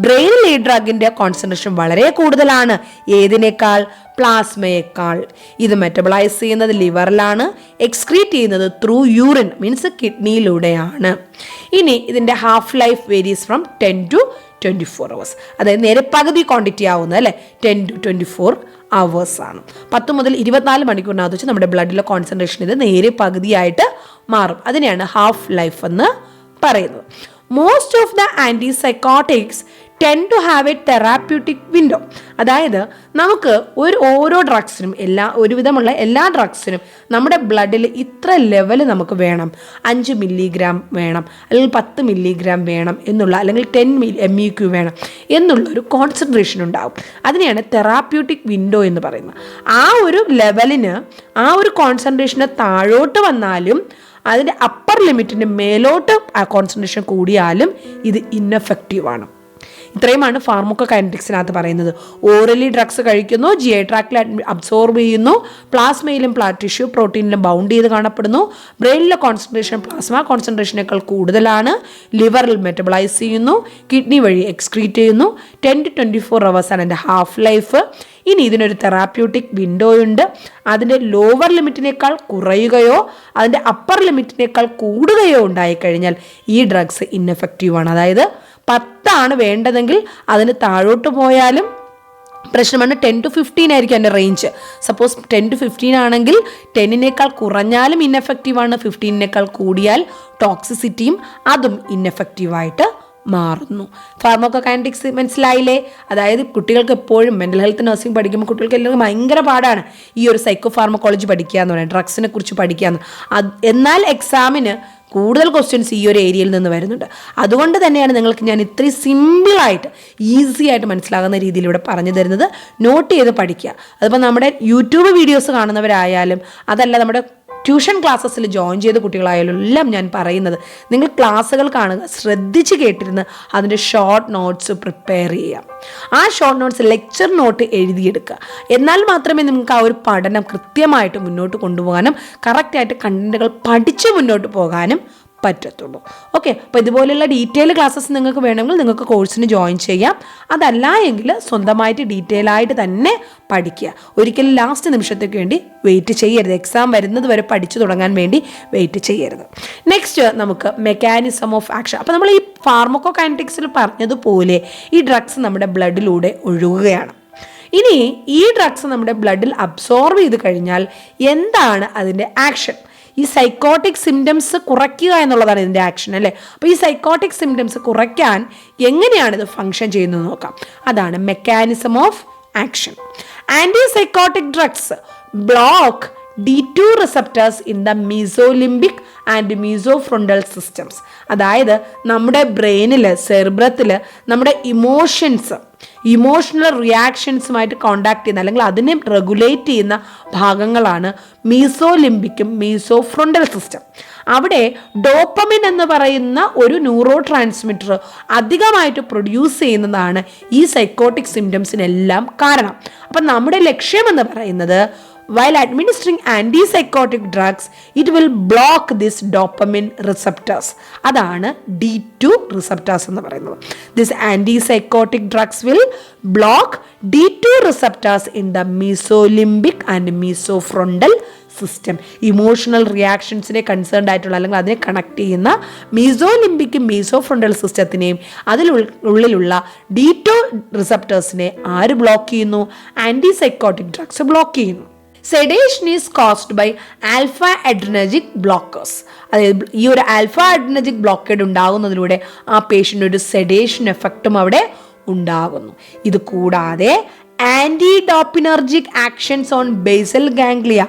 ബ്രെയിനിൽ ഈ ഡ്രഗിൻ്റെ കോൺസെൻട്രേഷൻ വളരെ കൂടുതലാണ്. ഏതിനേക്കാൾ? പ്ലാസ്മയേക്കാൾ. ഇത് മെറ്റബോളൈസ് ചെയ്യുന്നത് ലിവറിലാണ്, എക്സ്ക്രീറ്റ് ചെയ്യുന്നത് ത്രൂ യൂറിൻ മീൻസ് കിഡ്നിയിലൂടെയാണ്. ഇനി ഇതിൻ്റെ half life varies from 10 to 24 hours. അതായത് നേരെ പകുതി ക്വാണ്ടിറ്റി ആവുന്നത് അല്ലേ, 10 to 24 hours ആണ്. 10 മുതൽ 24 മണിക്കൂറിനകത്ത് വെച്ച് നമ്മുടെ ബ്ലഡിലെ കോൺസെൻട്രേഷൻ ഇത് നേരെ പകുതിയായിട്ട് മാറും. അതിനെയാണ് ഹാഫ് ലൈഫ് എന്ന് പറയുന്നത്. Most of the antipsychotics tend to have a therapeutic window. അതായത് നമുക്ക് ഓരോ ഡ്രഗ്സിനും ഒരുവിധമുള്ള എല്ലാ ഡ്രഗ്സിനും നമ്മുടെ ബ്ലഡിൽ ഇത്ര ലെവൽ നമുക്ക് വേണം, 5 മില്ലിഗ്രാം വേണം, അല്ലെങ്കിൽ 10 മില്ലിഗ്രാം വേണം എന്നുള്ള, അല്ലെങ്കിൽ 10 MEQ വേണം എന്നുള്ള ഒരു കോൺസെൻട്രേഷൻ ഉണ്ടാവും. അതിനെയാണ് തെറാപ്യൂട്ടിക് വിൻഡോ എന്ന് പറയുന്നത്. ആ ഒരു ലെവലിന്, ആ ഒരു കോൺസെൻട്രേഷന് താഴോട്ട് വന്നാലും അതിൻ്റെ അപ്പർ ലിമിറ്റിൻ്റെ മേലോട്ട് ആ കോൺസെൻട്രേഷൻ കൂടിയാലും ഇത് ഇന്നെഫക്റ്റീവാണ്. ഇത്രയുമാണ് ഫാർമക്കോകൈനറ്റിക്സിനകത്ത് പറയുന്നത്. ഓറലി ഡ്രഗ്സ് കഴിക്കുന്നു, GI ട്രാക്റ്റിൽ അബ്സോർബ് ചെയ്യുന്നു, പ്ലാസ്മയിലും ടിഷ്യൂ പ്രോട്ടീനിലും ബൗണ്ട് ചെയ്ത് കാണപ്പെടുന്നു, ബ്രെയിനിലെ കോൺസെൻട്രേഷൻ പ്ലാസ്മ കോൺസെൻട്രേഷനേക്കാൾ കൂടുതലാണ്, ലിവറിൽ മെറ്റബിളൈസ് ചെയ്യുന്നു, കിഡ്നി വഴി എക്സ്ക്രീറ്റ് ചെയ്യുന്നു, 10 to 24 hours ആണ് എൻ്റെ ഹാഫ് ലൈഫ്. ഇനി ഇതിനൊരു തെറാപ്യൂട്ടിക് വിൻഡോ ഉണ്ട്. അതിൻ്റെ ലോവർ ലിമിറ്റിനേക്കാൾ കുറയുകയോ അതിൻ്റെ അപ്പർ ലിമിറ്റിനേക്കാൾ കൂടുകയോ ഉണ്ടായിക്കഴിഞ്ഞാൽ ഈ ഡ്രഗ്സ് ഇന്നെഫക്റ്റീവാണ്. അതായത് 10 വേണ്ടതെങ്കിൽ അതിന് താഴോട്ട് പോയാലും പ്രശ്നമാണ്. 10 to 15 ആയിരിക്കും എൻ്റെ റേഞ്ച്. സപ്പോസ് 10 to 15 ആണെങ്കിൽ 10നേക്കാൾ കുറഞ്ഞാലും ഇന്നെഫക്റ്റീവാണ്, 15നേക്കാൾ കൂടിയാൽ ടോക്സിസിറ്റിയും അതും ഇന്നെഫക്റ്റീവായിട്ട് മാറുന്നു. ഫാർമക്കോകൈനറ്റിക്സ് മനസ്സിലായില്ലേ? അതായത് കുട്ടികൾക്ക് എപ്പോഴും മെൻ്റൽ ഹെൽത്ത് നഴ്സിംഗ് പഠിക്കുമ്പോൾ കുട്ടികൾക്ക് എല്ലാവർക്കും ഭയങ്കര പാടാണ് ഈ ഒരു സൈക്കോ ഫാർമക്കോളജി പഠിക്കുക എന്ന് പറയുന്നത്, ഡ്രഗ്സിനെ കുറിച്ച് പഠിക്കുക എന്ന്. എന്നാൽ എക്സാമിന് കൂടുതൽ ക്വസ്റ്റ്യൻസ് ഈ ഒരു ഏരിയയിൽ നിന്ന് വരുന്നുണ്ട്. അതുകൊണ്ട് തന്നെയാണ് നിങ്ങൾക്ക് ഞാൻ ഇത്രയും സിമ്പിളായിട്ട് ഈസി ആയിട്ട് മനസ്സിലാകുന്ന രീതിയിൽ ഇവിടെ പറഞ്ഞു തരുന്നത്. നോട്ട് ചെയ്ത് പഠിക്കുക. അതിപ്പോൾ നമ്മുടെ യൂട്യൂബ് വീഡിയോസ് കാണുന്നവരായാലും അതല്ല നമ്മുടെ ട്യൂഷൻ ക്ലാസ്സസിൽ ജോയിൻ ചെയ്ത കുട്ടികളായാലും എല്ലാം ഞാൻ പറയുന്നത്, നിങ്ങൾ ക്ലാസ്സുകൾ കാണുക, ശ്രദ്ധിച്ച് കേട്ടിരുന്ന് അതിൻ്റെ ഷോർട്ട് നോട്ട്സ് പ്രിപ്പയർ ചെയ്യുക. ആ ഷോർട്ട് നോട്ട്സ് ലെക്ചർ നോട്ട് എഴുതിയെടുക്കുക. എന്നാൽ മാത്രമേ നിങ്ങൾക്ക് ആ ഒരു പഠനം കൃത്യമായിട്ട് മുന്നോട്ട് കൊണ്ടുപോകാനും കറക്റ്റായിട്ട് കണ്ടന്റുകൾ പഠിച്ച് മുന്നോട്ട് പോകാനും പറ്റത്തുള്ളൂ. ഓക്കെ, അപ്പോൾ ഇതുപോലെയുള്ള ഡീറ്റെയിൽ ക്ലാസ്സസ് നിങ്ങൾക്ക് വേണമെങ്കിൽ നിങ്ങൾക്ക് കോഴ്സിന് ജോയിൻ ചെയ്യാം. അതല്ല എങ്കിൽ സ്വന്തമായിട്ട് ഡീറ്റെയിൽ ആയിട്ട് തന്നെ പഠിക്കുക. ഒരിക്കലും ലാസ്റ്റ് നിമിഷത്തേക്ക് വേണ്ടി വെയിറ്റ് ചെയ്യരുത്. എക്സാം വരുന്നത് വരെ പഠിച്ചു തുടങ്ങാൻ വേണ്ടി വെയിറ്റ് ചെയ്യരുത്. നെക്സ്റ്റ് നമുക്ക് മെക്കാനിസം ഓഫ് ആക്ഷൻ. അപ്പോൾ നമ്മൾ ഈ ഫാർമക്കോകൈനറ്റിക്സിൽ പറഞ്ഞതുപോലെ ഈ ഡ്രഗ്സ് നമ്മുടെ ബ്ലഡിലൂടെ ഒഴുകുകയാണ്. ഇനി ഈ ഡ്രഗ്സ് നമ്മുടെ ബ്ലഡിൽ അബ്സോർബ് ചെയ്ത് കഴിഞ്ഞാൽ എന്താണ് അതിൻ്റെ ആക്ഷൻ? ഈ സൈക്കോട്ടിക് സിംറ്റംസ് കുറയ്ക്കുക എന്നുള്ളതാണ് ഇതിൻ്റെ ആക്ഷൻ, അല്ലേ? അപ്പോൾ ഈ സൈക്കോട്ടിക് സിംറ്റംസ് കുറയ്ക്കാൻ എങ്ങനെയാണ് ഇത് ഫങ്ഷൻ ചെയ്യുന്നത് നോക്കാം. അതാണ് mechanism of action. Antipsychotic drugs block D2 receptors in the mesolimbic and mesofrontal systems. അതായത് നമ്മുടെ ബ്രെയിനിൽ, സെറിബ്രത്തിൽ നമ്മുടെ ഇമോഷണൽ റിയാക്ഷൻസുമായിട്ട് കോണ്ടാക്ട് ചെയ്യുന്ന അല്ലെങ്കിൽ അതിനെ റെഗുലേറ്റ് ചെയ്യുന്ന ഭാഗങ്ങളാണ് മീസോലിംബിക്കും മീസോഫ്രോണ്ടൽ സിസ്റ്റം. അവിടെ ഡോപ്പമിൻ എന്ന് പറയുന്ന ഒരു ന്യൂറോ ട്രാൻസ്മിറ്റർ അധികമായിട്ട് പ്രൊഡ്യൂസ് ചെയ്യുന്നതാണ് ഈ സൈക്കോട്ടിക് സിംറ്റംസിനെല്ലാം കാരണം. അപ്പം നമ്മുടെ ലക്ഷ്യമെന്ന് പറയുന്നത്, while administering antipsychotic drugs, it will block this dopamine receptors. അതാണ് D2 receptors എന്ന് പറയുന്നത്. This antipsychotic drugs will block D2 receptors in the mesolimbic and mesofrontal system. Emotional റിയാക്ഷൻസിനെ കൺസേൺഡ് ആയിട്ടുള്ള അല്ലെങ്കിൽ അതിനെ കണക്ട് ചെയ്യുന്ന മീസോലിംബിക്കും മീസോഫ്രോണ്ടൽ സിസ്റ്റത്തിനെയും അതിലുള്ളിലുള്ള D2 റിസപ്റ്റേഴ്സിനെ ആര് ബ്ലോക്ക് ചെയ്യുന്നു? ആൻറ്റിസൈക്കോട്ടിക് ഡ്രഗ്സ് ബ്ലോക്ക് ചെയ്യുന്നു. Sedation is caused by alpha adrenergic blockers. അതായത് ഈ ഒരു ആൽഫ അഡ്രിനർജിക് ബ്ലോക്കേഡ് ഉണ്ടാകുന്നതിലൂടെ ആ പേഷ്യൻ്റ് ഒരു സെഡേഷൻ എഫക്റ്റും അവിടെ ഉണ്ടാകുന്നു. ഇത് കൂടാതെ anti dopaminergic actions on basal ganglia.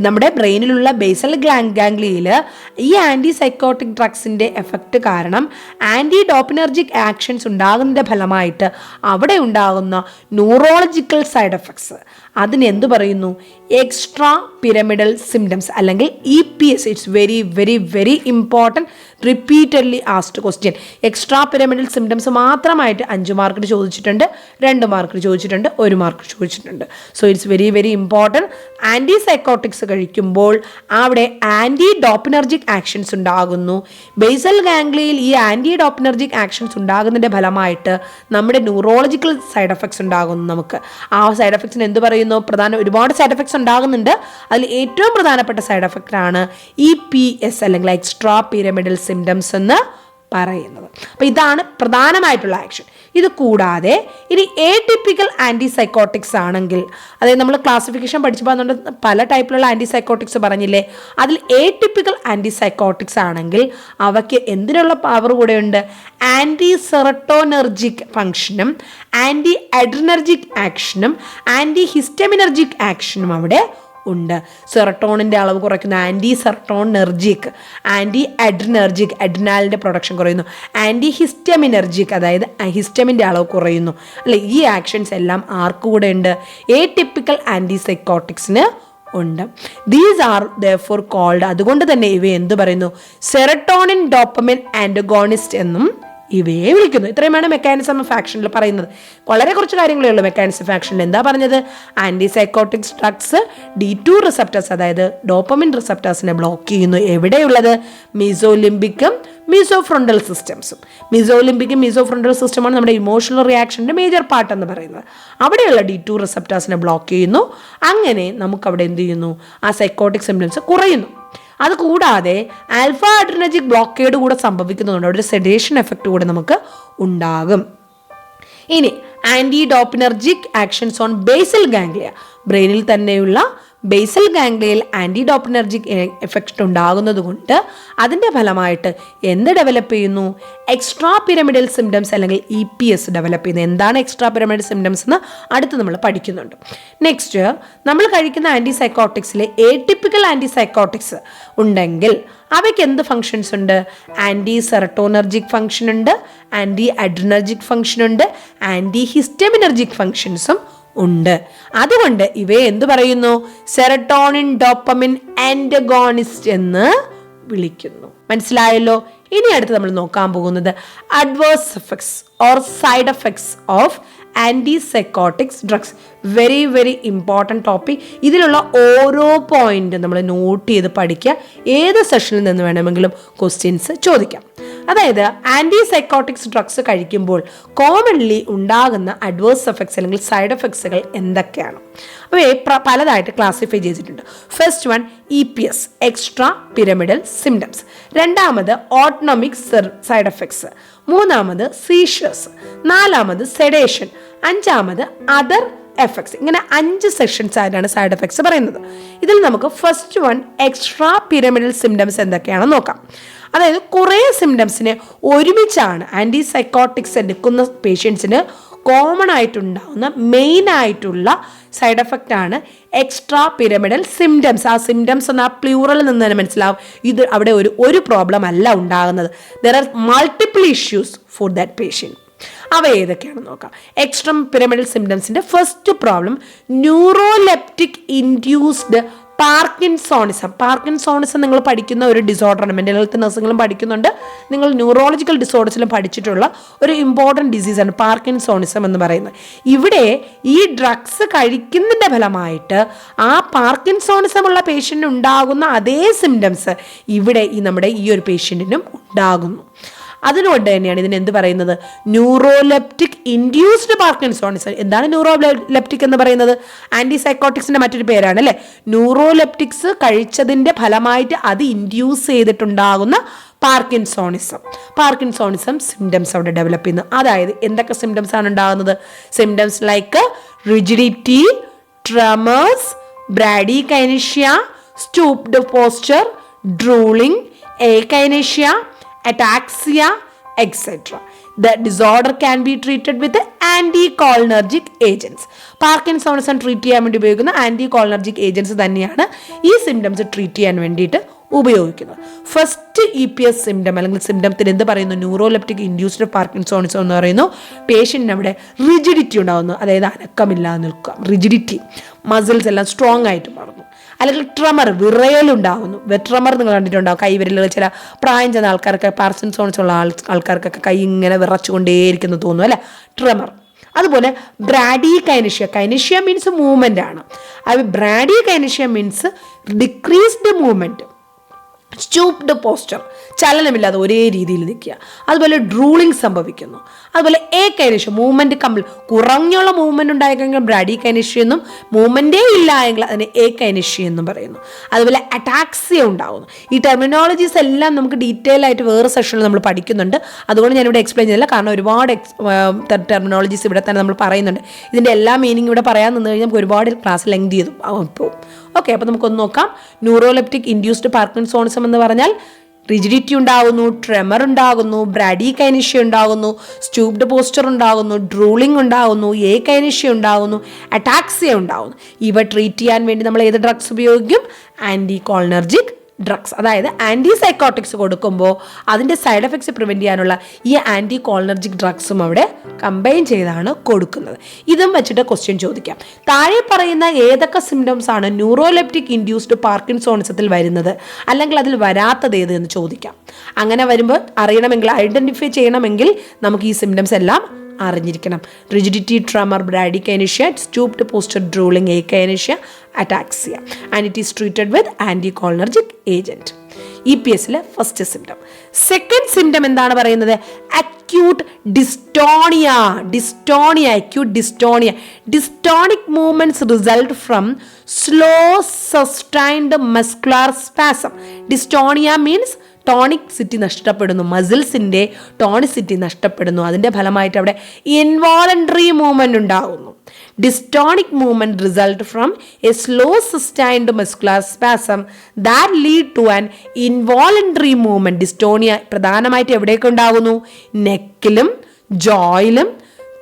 നമ്മുടെ ബ്രെയിനിലുള്ള ബേസൽ ഗാംഗ്ലിയയിൽ ഈ ആൻറ്റിസൈക്കോട്ടിക് ഡ്രഗ്സിൻ്റെ എഫക്റ്റ് കാരണം ആൻറ്റി ഡോപ്പിനർജിക് ആക്ഷൻസ് ഉണ്ടാകുന്നതിൻ്റെ ഫലമായിട്ട് അവിടെ ഉണ്ടാകുന്ന ന്യൂറോളജിക്കൽ സൈഡ് എഫക്ട്സ്, അതിനെന്ത് പറയുന്നു? എക്സ്ട്രാ പിരമിഡൽ സിംറ്റംസ് അല്ലെങ്കിൽ EPS. It's very very very important, repeatedly asked question. Extra pyramidal symptoms മാത്രമായിട്ട് 5 മാർക്കിന് ചോദിച്ചിട്ടുണ്ട്, 2 മാർക്കിന് ചോദിച്ചിട്ടുണ്ട്, 1 മാർക്ക് ചോദിച്ചിട്ടുണ്ട്. So it's very very important. Antipsychotics കഴിക്കുമ്പോൾ അവിടെ ആൻറ്റി ഡോപ്പിനർജിക് ആക്ഷൻസ് ഉണ്ടാകുന്നു. ബേസൽ ഗാംഗ്ലിയയിൽ ഈ ആൻറ്റി ഡോപ്പിനർജിക് ആക്ഷൻസ് ഉണ്ടാകുന്നതിൻ്റെ ഫലമായിട്ട് നമ്മുടെ ന്യൂറോളജിക്കൽ സൈഡ് എഫക്ട്സ് ഉണ്ടാകുന്നു. നമുക്ക് ആ സൈഡ് എഫക്ട്സിന് എന്ത് പറയുന്നു? ഒരുപാട് സൈഡ് എഫക്ട്സ് ഉണ്ടാകുന്നുണ്ട്. അതിൽ ഏറ്റവും പ്രധാനപ്പെട്ട സൈഡ് എഫക്റ്റ് ആണ് EPS അല്ലെങ്കിൽ എക്സ്ട്രാ പിരമിഡൽ സിംറ്റംസ് എന്ന് പറയുന്നത്. അപ്പോൾ ഇതാണ് പ്രധാനമായിട്ടുള്ള ആക്ഷൻ. ഇത് കൂടാതെ ഇനി എടിപ്പിക്കൽ ആൻറ്റിസൈക്കോട്ടിക്സ് ആണെങ്കിൽ, അതായത് നമ്മൾ ക്ലാസിഫിക്കേഷൻ പഠിച്ചപ്പോൾ പല ടൈപ്പിലുള്ള ആൻറ്റിസൈക്കോട്ടിക്സ് പറഞ്ഞില്ലേ, അതിൽ എടിപ്പിക്കൽ ആൻറ്റിസൈക്കോട്ടിക്സ് ആണെങ്കിൽ അവയ്ക്ക് എന്തിനുള്ള പവർ കൂടെയുണ്ട്? ആൻറ്റി സെറട്ടോനെർജിക് ഫംഗ്ഷനും ആൻറ്റി അഡ്രിനർജിക് ആക്ഷനും ആൻറ്റി ഹിസ്റ്റമിനർജിക് ആക്ഷനും അവിടെ ഉണ്ട്. സെറട്ടോണിൻ്റെ അളവ് കുറയ്ക്കുന്നു, ആൻറ്റി സെറട്ടോനെർജിക്, ആൻറ്റി അഡ്രിനർജിക്, അഡ്രിനാലിൻ്റെ പ്രൊഡക്ഷൻ കുറയുന്നു, ആൻറ്റി ഹിസ്റ്റമിനർജിക്, അതായത് ഹിസ്റ്റമിൻ്റെ അളവ് കുറയുന്നു അല്ലെ. ഈ ആക്ഷൻസ് എല്ലാം ആർക്ക് കൂടെ ഉണ്ട്? എടിപ്പിക്കൽ ആൻറ്റിസൈക്കോട്ടിക്സിന് ഉണ്ട്. ദീസ് ആർ ദെയർഫോർ കോൾഡ്, അതുകൊണ്ട് തന്നെ ഇവ എന്ത് പറയുന്നു? സെറട്ടോണിൻ ഡോപ്പമിൻ ആൻറ്റഗോണിസ്റ്റ് എന്നും ഇവയെ വിളിക്കുന്നു. ഇത്രയുമാണ് മെക്കാനിസം ഓഫ് ആക്ഷനിൽ പറയുന്നത്. വളരെ കുറച്ച് കാര്യങ്ങളേ ഉള്ളൂ മെക്കാനിസം ഓഫ് ആക്ഷനിൽ. എന്താ പറഞ്ഞത്? ആൻറ്റിസൈക്കോട്ടിക്സ് ഡ്രഗ്സ് D2 റിസപ്റ്റേഴ്സ്, അതായത് ഡോപ്പമിൻ റിസപ്റ്റേഴ്സിനെ ബ്ലോക്ക് ചെയ്യുന്നു. എവിടെയുള്ളത്? മീസോലിംബിക്കും മീസോഫ്രോണ്ടൽ സിസ്റ്റംസും. മീസോലിംബിക്കും മീസോഫ്രോണ്ടൽ സിസ്റ്റമാണ് നമ്മുടെ ഇമോഷണൽ റിയാക്ഷൻ്റെ മേജർ പാർട്ട് എന്ന് പറയുന്നത്. അവിടെയുള്ള D2 റിസപ്റ്റേഴ്സിനെ ബ്ലോക്ക് ചെയ്യുന്നു. അങ്ങനെ നമുക്കവിടെ എന്ത് ചെയ്യുന്നു? ആ സൈക്കോട്ടിക് സിംപ്റ്റംസ് കുറയുന്നു. അതുകൂടാതെ ആൽഫ അഡ്രിനർജിക് ബ്ലോക്കേഡ് കൂടെ സംഭവിക്കുന്നുണ്ട്. അവിടെ ഒരു സെഡേഷൻ എഫക്റ്റ് കൂടെ നമുക്ക് ഉണ്ടാകും. ഇനി anti dopaminergic actions on basal ganglia, ബ്രെയിനിൽ തന്നെയുള്ള ബേസൽ ഗാംഗ്ലിയയിൽ ആൻറ്റി ഡോപ്പിനർജിക് എഫക്റ്റ് ഉണ്ടാകുന്നത് കൊണ്ട് അതിൻ്റെ ഫലമായിട്ട് എന്ത് ഡെവലപ്പ് ചെയ്യുന്നു? എക്സ്ട്രാ പിരമിഡൽ സിംറ്റംസ് അല്ലെങ്കിൽ EPS ഡെവലപ്പ് ചെയ്യുന്നത്. എന്താണ് എക്സ്ട്രാ പിരമിഡൽ സിംറ്റംസ് എന്ന് അടുത്ത് നമ്മൾ പഠിക്കുന്നുണ്ട്. നെക്സ്റ്റ്, നമ്മൾ കഴിക്കുന്ന ആൻറ്റിസൈക്കോട്ടിക്സിലെ എടിപ്പിക്കൽ ആൻറ്റിസൈക്കോട്ടിക്സ് ഉണ്ടെങ്കിൽ അവയ്ക്ക് എന്ത് ഫങ്ഷൻസ് ഉണ്ട്? ആൻറ്റി സെറട്ടോനർജിക് ഫങ്ഷൻ ഉണ്ട്, ആൻറ്റി അഡ്രിനർജിക് ഫങ്ഷൻ ഉണ്ട്, ആൻറ്റി ഹിസ്റ്റമിനർജിക് ഫങ്ഷൻസും ഉണ്ട്. അതുകൊണ്ട് ഇവയെ എന്ത് പറയുന്നു? സെറട്ടോണിൻ ഡോപ്പമിൻ ആന്റഗോണിസ്റ്റ് എന്ന് വിളിക്കുന്നു. മനസ്സിലായല്ലോ? ഇനി അടുത്ത് നമ്മൾ നോക്കാൻ പോകുന്നത് adverse effects or side effects of antipsychotics drugs. Very very important topic. ഇതിലുള്ള ഓരോ പോയിന്റും നമ്മൾ നോട്ട് ചെയ്ത് പഠിക്കുക. ഏത് സെഷനിൽ നിന്ന് വേണമെങ്കിലും ക്വസ്റ്റ്യൻസ് ചോദിക്കാം. അതായത് ആൻറ്റിസൈക്കോട്ടിക്സ് ഡ്രഗ്സ് കഴിക്കുമ്പോൾ കോമൺലി ഉണ്ടാകുന്ന അഡ്വേഴ്സ് എഫക്ട്സ് അല്ലെങ്കിൽ സൈഡ് എഫക്ട്സുകൾ എന്തൊക്കെയാണ്? അവയെ പലതായിട്ട് ക്ലാസിഫൈ ചെയ്തിട്ടുണ്ട്. First one EPS, extra pyramidal symptoms. രണ്ടാമത് ഓട്ടോണമിക് സൈഡ് എഫക്ട്സ്. മൂന്നാമത് സീഷേഴ്സ്. നാലാമത് സെഡേഷൻ. അഞ്ചാമത് അതർ എഫക്ട്സ്. ഇങ്ങനെ 5 സെക്ഷൻസ് ആയിട്ടാണ് സൈഡ് എഫക്ട്സ് പറയുന്നത്. ഇതിൽ നമുക്ക് first one extra pyramidal symptoms എന്തൊക്കെയാണെന്ന് നോക്കാം. അതായത് കുറേ സിംറ്റംസിനെ ഒരുമിച്ചാണ് ആൻറ്റിസൈക്കോട്ടിക്സ് എടുക്കുന്ന പേഷ്യൻസിന് കോമൺ ആയിട്ടുണ്ടാകുന്ന മെയിൻ ആയിട്ടുള്ള സൈഡ് എഫക്റ്റ് ആണ് എക്സ്ട്രാ പിരമിഡൽ സിംറ്റംസ്. ആ സിംറ്റംസ് എന്ന് ആ പ്ലൂറലിൽ നിന്ന് തന്നെ മനസ്സിലാവും ഇത് അവിടെ ഒരു പ്രോബ്ലം അല്ല ഉണ്ടാകുന്നത്. There are multiple issues for that patient. അവ ഏതൊക്കെയാണെന്ന് നോക്കാം. എക്സ്ട്രാ പിരമിഡൽ സിംറ്റംസിന്റെ first problem neuroleptic induced parkinsonism. Parkinsonism നിങ്ങൾ പഠിക്കുന്ന ഒരു ഡിസോർഡറാണ്. മെൻ്റൽ ഹെൽത്ത് നഴ്സിംഗിലും പഠിക്കുന്നുണ്ട്. നിങ്ങൾ ന്യൂറോളജിക്കൽ ഡിസോർഡേഴ്സിലും പഠിച്ചിട്ടുള്ള ഒരു ഇമ്പോർട്ടൻറ്റ് ഡിസീസാണ് പാർക്കിൻസോണിസം എന്ന് പറയുന്നത്. ഇവിടെ ഈ ഡ്രഗ്സ് കഴിക്കുന്നതിൻ്റെ ഫലമായിട്ട് ആ പാർക്കിൻസോണിസം ഉള്ള പേഷ്യൻ്റിന് ഉണ്ടാകുന്ന അതേ സിംറ്റംസ് ഇവിടെ നമ്മുടെ ഈ ഒരു പേഷ്യൻറ്റിനും ഉണ്ടാകുന്നു. അതുകൊണ്ട് തന്നെയാണ് ഇതിന് എന്ത് പറയുന്നത്? Neuroleptic induced parkinsonism. എന്താണ് ന്യൂറോലെപ്റ്റിക് എന്ന് പറയുന്നത്? ആൻറ്റിസൈക്കോട്ടിക്സിന്റെ മറ്റൊരു പേരാണ് അല്ലേ. ന്യൂറോലെപ്റ്റിക്സ് കഴിച്ചതിന്റെ ഫലമായിട്ട് അത് ഇൻഡ്യൂസ് ചെയ്തിട്ടുണ്ടാകുന്ന പാർക്കിൻസോണിസം സിംറ്റംസ് അവിടെ ഡെവലപ്പ് ചെയ്യുന്നു. അതായത് എന്തൊക്കെ സിംറ്റംസ് ആണ് ഉണ്ടാകുന്നത്? Symptoms like rigidity, tremors, bradykinesia, stooped posture, drooling, akinesia, ataxia, etc. The disorder can be treated with anticholinergic agents. Parkinsonism treat ചെയ്യാൻ വേണ്ടി ഉപയോഗിക്കുന്ന ആൻറ്റികോളിനർജിക് ഏജൻസ് തന്നെയാണ് ഈ സിംറ്റംസ് ട്രീറ്റ് ചെയ്യാൻ വേണ്ടിയിട്ട് ഉപയോഗിക്കുന്നത്. ഫസ്റ്റ് EPS സിംറ്റം അല്ലെങ്കിൽ സിംറ്റത്തിന് എന്ത് പറയുന്നു? ന്യൂറോലെപ്റ്റിക് ഇൻഡ്യൂസ്ഡ് പാർക്കിൻസോണിസം എന്ന് പറയുന്നു. പേഷ്യൻറ്റിന് അവിടെ റിജിഡിറ്റി ഉണ്ടാകുന്നു, അതായത് അനക്കമില്ലാതെ നിൽക്കുക. റിജിഡിറ്റി, മസിൽസ് എല്ലാം സ്ട്രോങ് ആയിട്ട് മാറുന്നു. അല്ലെങ്കിൽ ട്രമർ, വിറയലുണ്ടാകുന്നു. ട്രമർ നിങ്ങൾ കണ്ടിട്ടുണ്ടാകും. കൈവിരലുകൾ ചില പ്രായം ചെന്ന ആൾക്കാർക്ക്, പാർക്കിൻസോണിസം ഉള്ള ആൾക്കാർക്കൊക്കെ കൈ ഇങ്ങനെ വിറച്ചുകൊണ്ടേയിരിക്കുന്നു തോന്നുന്നു അല്ലേ, ട്രമർ. അതുപോലെ ബ്രാഡികൈനേഷ്യ. കൈനേഷ്യ മീൻസ് മൂവ്മെൻ്റ് ആണ്. അത് ബ്രാഡികൈനേഷ്യ മീൻസ് ഡിക്രീസ്ഡ് മൂവ്മെൻറ്റ്. സ്റ്റൂപ്ഡ് പോസ്ചർ, ചലനമില്ലാതെ ഒരേ രീതിയിൽ നിൽക്കുക. അതുപോലെ ഡ്രൂളിംഗ് സംഭവിക്കുന്നു. അതുപോലെ ഏകൈനേഷ്യ, മൂവ്മെന്റ് കുറഞ്ഞുള്ള മൂവ്മെന്റ് ഉണ്ടായിക്കഴിഞ്ഞാൽ ബ്രാഡികൈനേഷ്യ എന്നും, മൂവ്മെന്റേ ഇല്ല എങ്കിൽ അതിനെ ഏകൈനേഷ്യ എന്നും പറയുന്നു. അതുപോലെ അറ്റാക്സിയ ഉണ്ടാകുന്നു. ഈ ടെർമിനോളജീസ് എല്ലാം നമുക്ക് ഡീറ്റെയിൽ ആയിട്ട് വേറെ സെഷനിൽ നമ്മൾ പഠിക്കുന്നുണ്ട്. അതുകൊണ്ട് ഞാനിവിടെ എക്സ്പ്ലെയിൻ ചെയ്തില്ല, കാരണം ഒരുപാട് ടെർമിനോളജീസ് ഇവിടെ തന്നെ നമ്മൾ പറയുന്നുണ്ട്. ഇതിൻ്റെ എല്ലാ മീനിങ് ഇവിടെ പറയാൻ നിന്ന് കഴിഞ്ഞാൽ നമുക്ക് ഒരുപാട് ക്ലാസ് ലെങ്ത് ചെയ്തു പോകും. ഓക്കെ, അപ്പോൾ നമുക്കൊന്ന് നോക്കാം. ന്യൂറോലെപ്റ്റിക് ഇൻഡ്യൂസ്ഡ് പാർക്കിൻസോണിസം എന്ന് പറഞ്ഞാൽ റിജിഡിറ്റി ഉണ്ടാകുന്നു, ട്രെമർ ഉണ്ടാകുന്നു, ബ്രാഡികൈനേഷ്യ ഉണ്ടാകുന്നു, സ്റ്റൂപ്ഡ് പോസ്ചർ ഉണ്ടാകുന്നു, ഡ്രൂളിംഗ് ഉണ്ടാകുന്നു, ഏകൈനേഷ്യ ഉണ്ടാകുന്നു, അറ്റാക്സിയ ഉണ്ടാകുന്നു. ഇവ ട്രീറ്റ് ചെയ്യാൻ വേണ്ടി നമ്മൾ ഏത് ഡ്രഗ്സ് ഉപയോഗിക്കും? ആൻറ്റി കോളിനർജിക് ഡ്രഗ്സ്, അതായത് ആൻറ്റി സൈക്കോട്ടിക്സ് കൊടുക്കുമ്പോൾ അതിൻ്റെ സൈഡ് എഫക്ട്സ് പ്രിവെൻറ്റ് ചെയ്യാനുള്ള ഈ ആൻറ്റി കോളിനർജിക് ഡ്രഗ്സും അവിടെ കമ്പൈൻ ചെയ്താണ് കൊടുക്കുന്നത്. ഇതും വെച്ചിട്ട് ക്വസ്റ്റ്യൻ ചോദിക്കാം. താഴെ പറയുന്ന ഏതൊക്കെ സിംറ്റംസ് ആണ് ന്യൂറോലെപ്റ്റിക് ഇൻഡ്യൂസ്ഡ് പാർക്കിൻസോണിസത്തിൽ വരുന്നത്, അല്ലെങ്കിൽ അതിൽ വരാത്തത് ഏത് എന്ന് ചോദിക്കാം. അങ്ങനെ വരുമ്പോൾ അറിയണമെങ്കിൽ, ഐഡൻറ്റിഫൈ ചെയ്യണമെങ്കിൽ നമുക്ക് ഈ സിംറ്റംസ് എല്ലാം അറിഞ്ഞിരിക്കണം. Rigidity, tremor, bradykinesia, stooped posture, drooling, akinesia, ataxia. And it is treated with anti cholinergic agent. EPSലെ ഫസ്റ്റ് സിംറ്റം. സെക്കൻഡ് സിംറ്റം എന്താണ് പറയുന്നത്? Acute dystonia. Acute dystonia. Dystonic movements result from slow sustained muscular spasm. Dystonia means tonicity നഷ്ടപ്പെടുന്നു, മസിൽസിൻ്റെ tonicity നഷ്ടപ്പെടുന്നു. അതിൻ്റെ ഫലമായിട്ട് അവിടെ involuntary movement ഉണ്ടാകുന്നു. Dystonic movement result from a slow sustained muscular spasm that lead to an involuntary movement. Dystonia പ്രധാനമായിട്ട് എവിടെയൊക്കെ ഉണ്ടാകുന്നു? നെക്കിലും, ജോയിലും,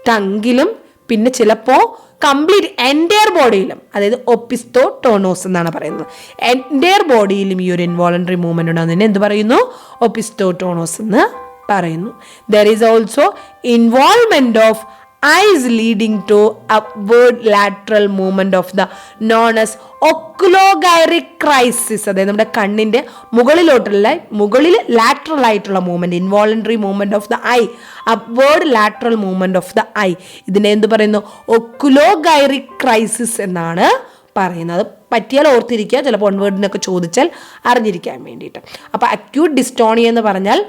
ടങ്കിലും, പിന്നെ ചിലപ്പോൾ കംപ്ലീറ്റ് എൻറ്റയർ ബോഡിയിലും, അതായത് ഒപ്പിസ്തോട്ടോണോസ് എന്നാണ് പറയുന്നത്. എൻറ്റയർ ബോഡിയിലും ഈ ഒരു ഇൻവോളണ്ടറി മൂവ്മെന്റ് ഉണ്ടാകുന്നതിന് എന്ത് പറയുന്നു? ഒപ്പിസ്തോട്ടോണോസ് എന്ന് പറയുന്നു. There is also involvement of eyes leading to upward lateral movement of the known as oculogyric crisis. അതായത് നമ്മുടെ കണ്ണിൻ്റെ മുകളിൽ ലാറ്ററൽ ആയിട്ടുള്ള movement, involuntary movement of the I, upward lateral movement of the I. ഇതിനെ എന്ത് പറയുന്നു? ഒക്കുലോഗൈറിക് ക്രൈസിസ് എന്നാണ് പറയുന്നത്. പറ്റിയാൽ ഓർത്തിരിക്കുക, ചിലപ്പോൾ ഒൺവേർഡിനൊക്കെ ചോദിച്ചാൽ അറിഞ്ഞിരിക്കാൻ വേണ്ടിയിട്ട്. അപ്പോൾ അക്യൂട്ട് ഡിസ്റ്റോണിയ എന്ന് പറഞ്ഞാൽ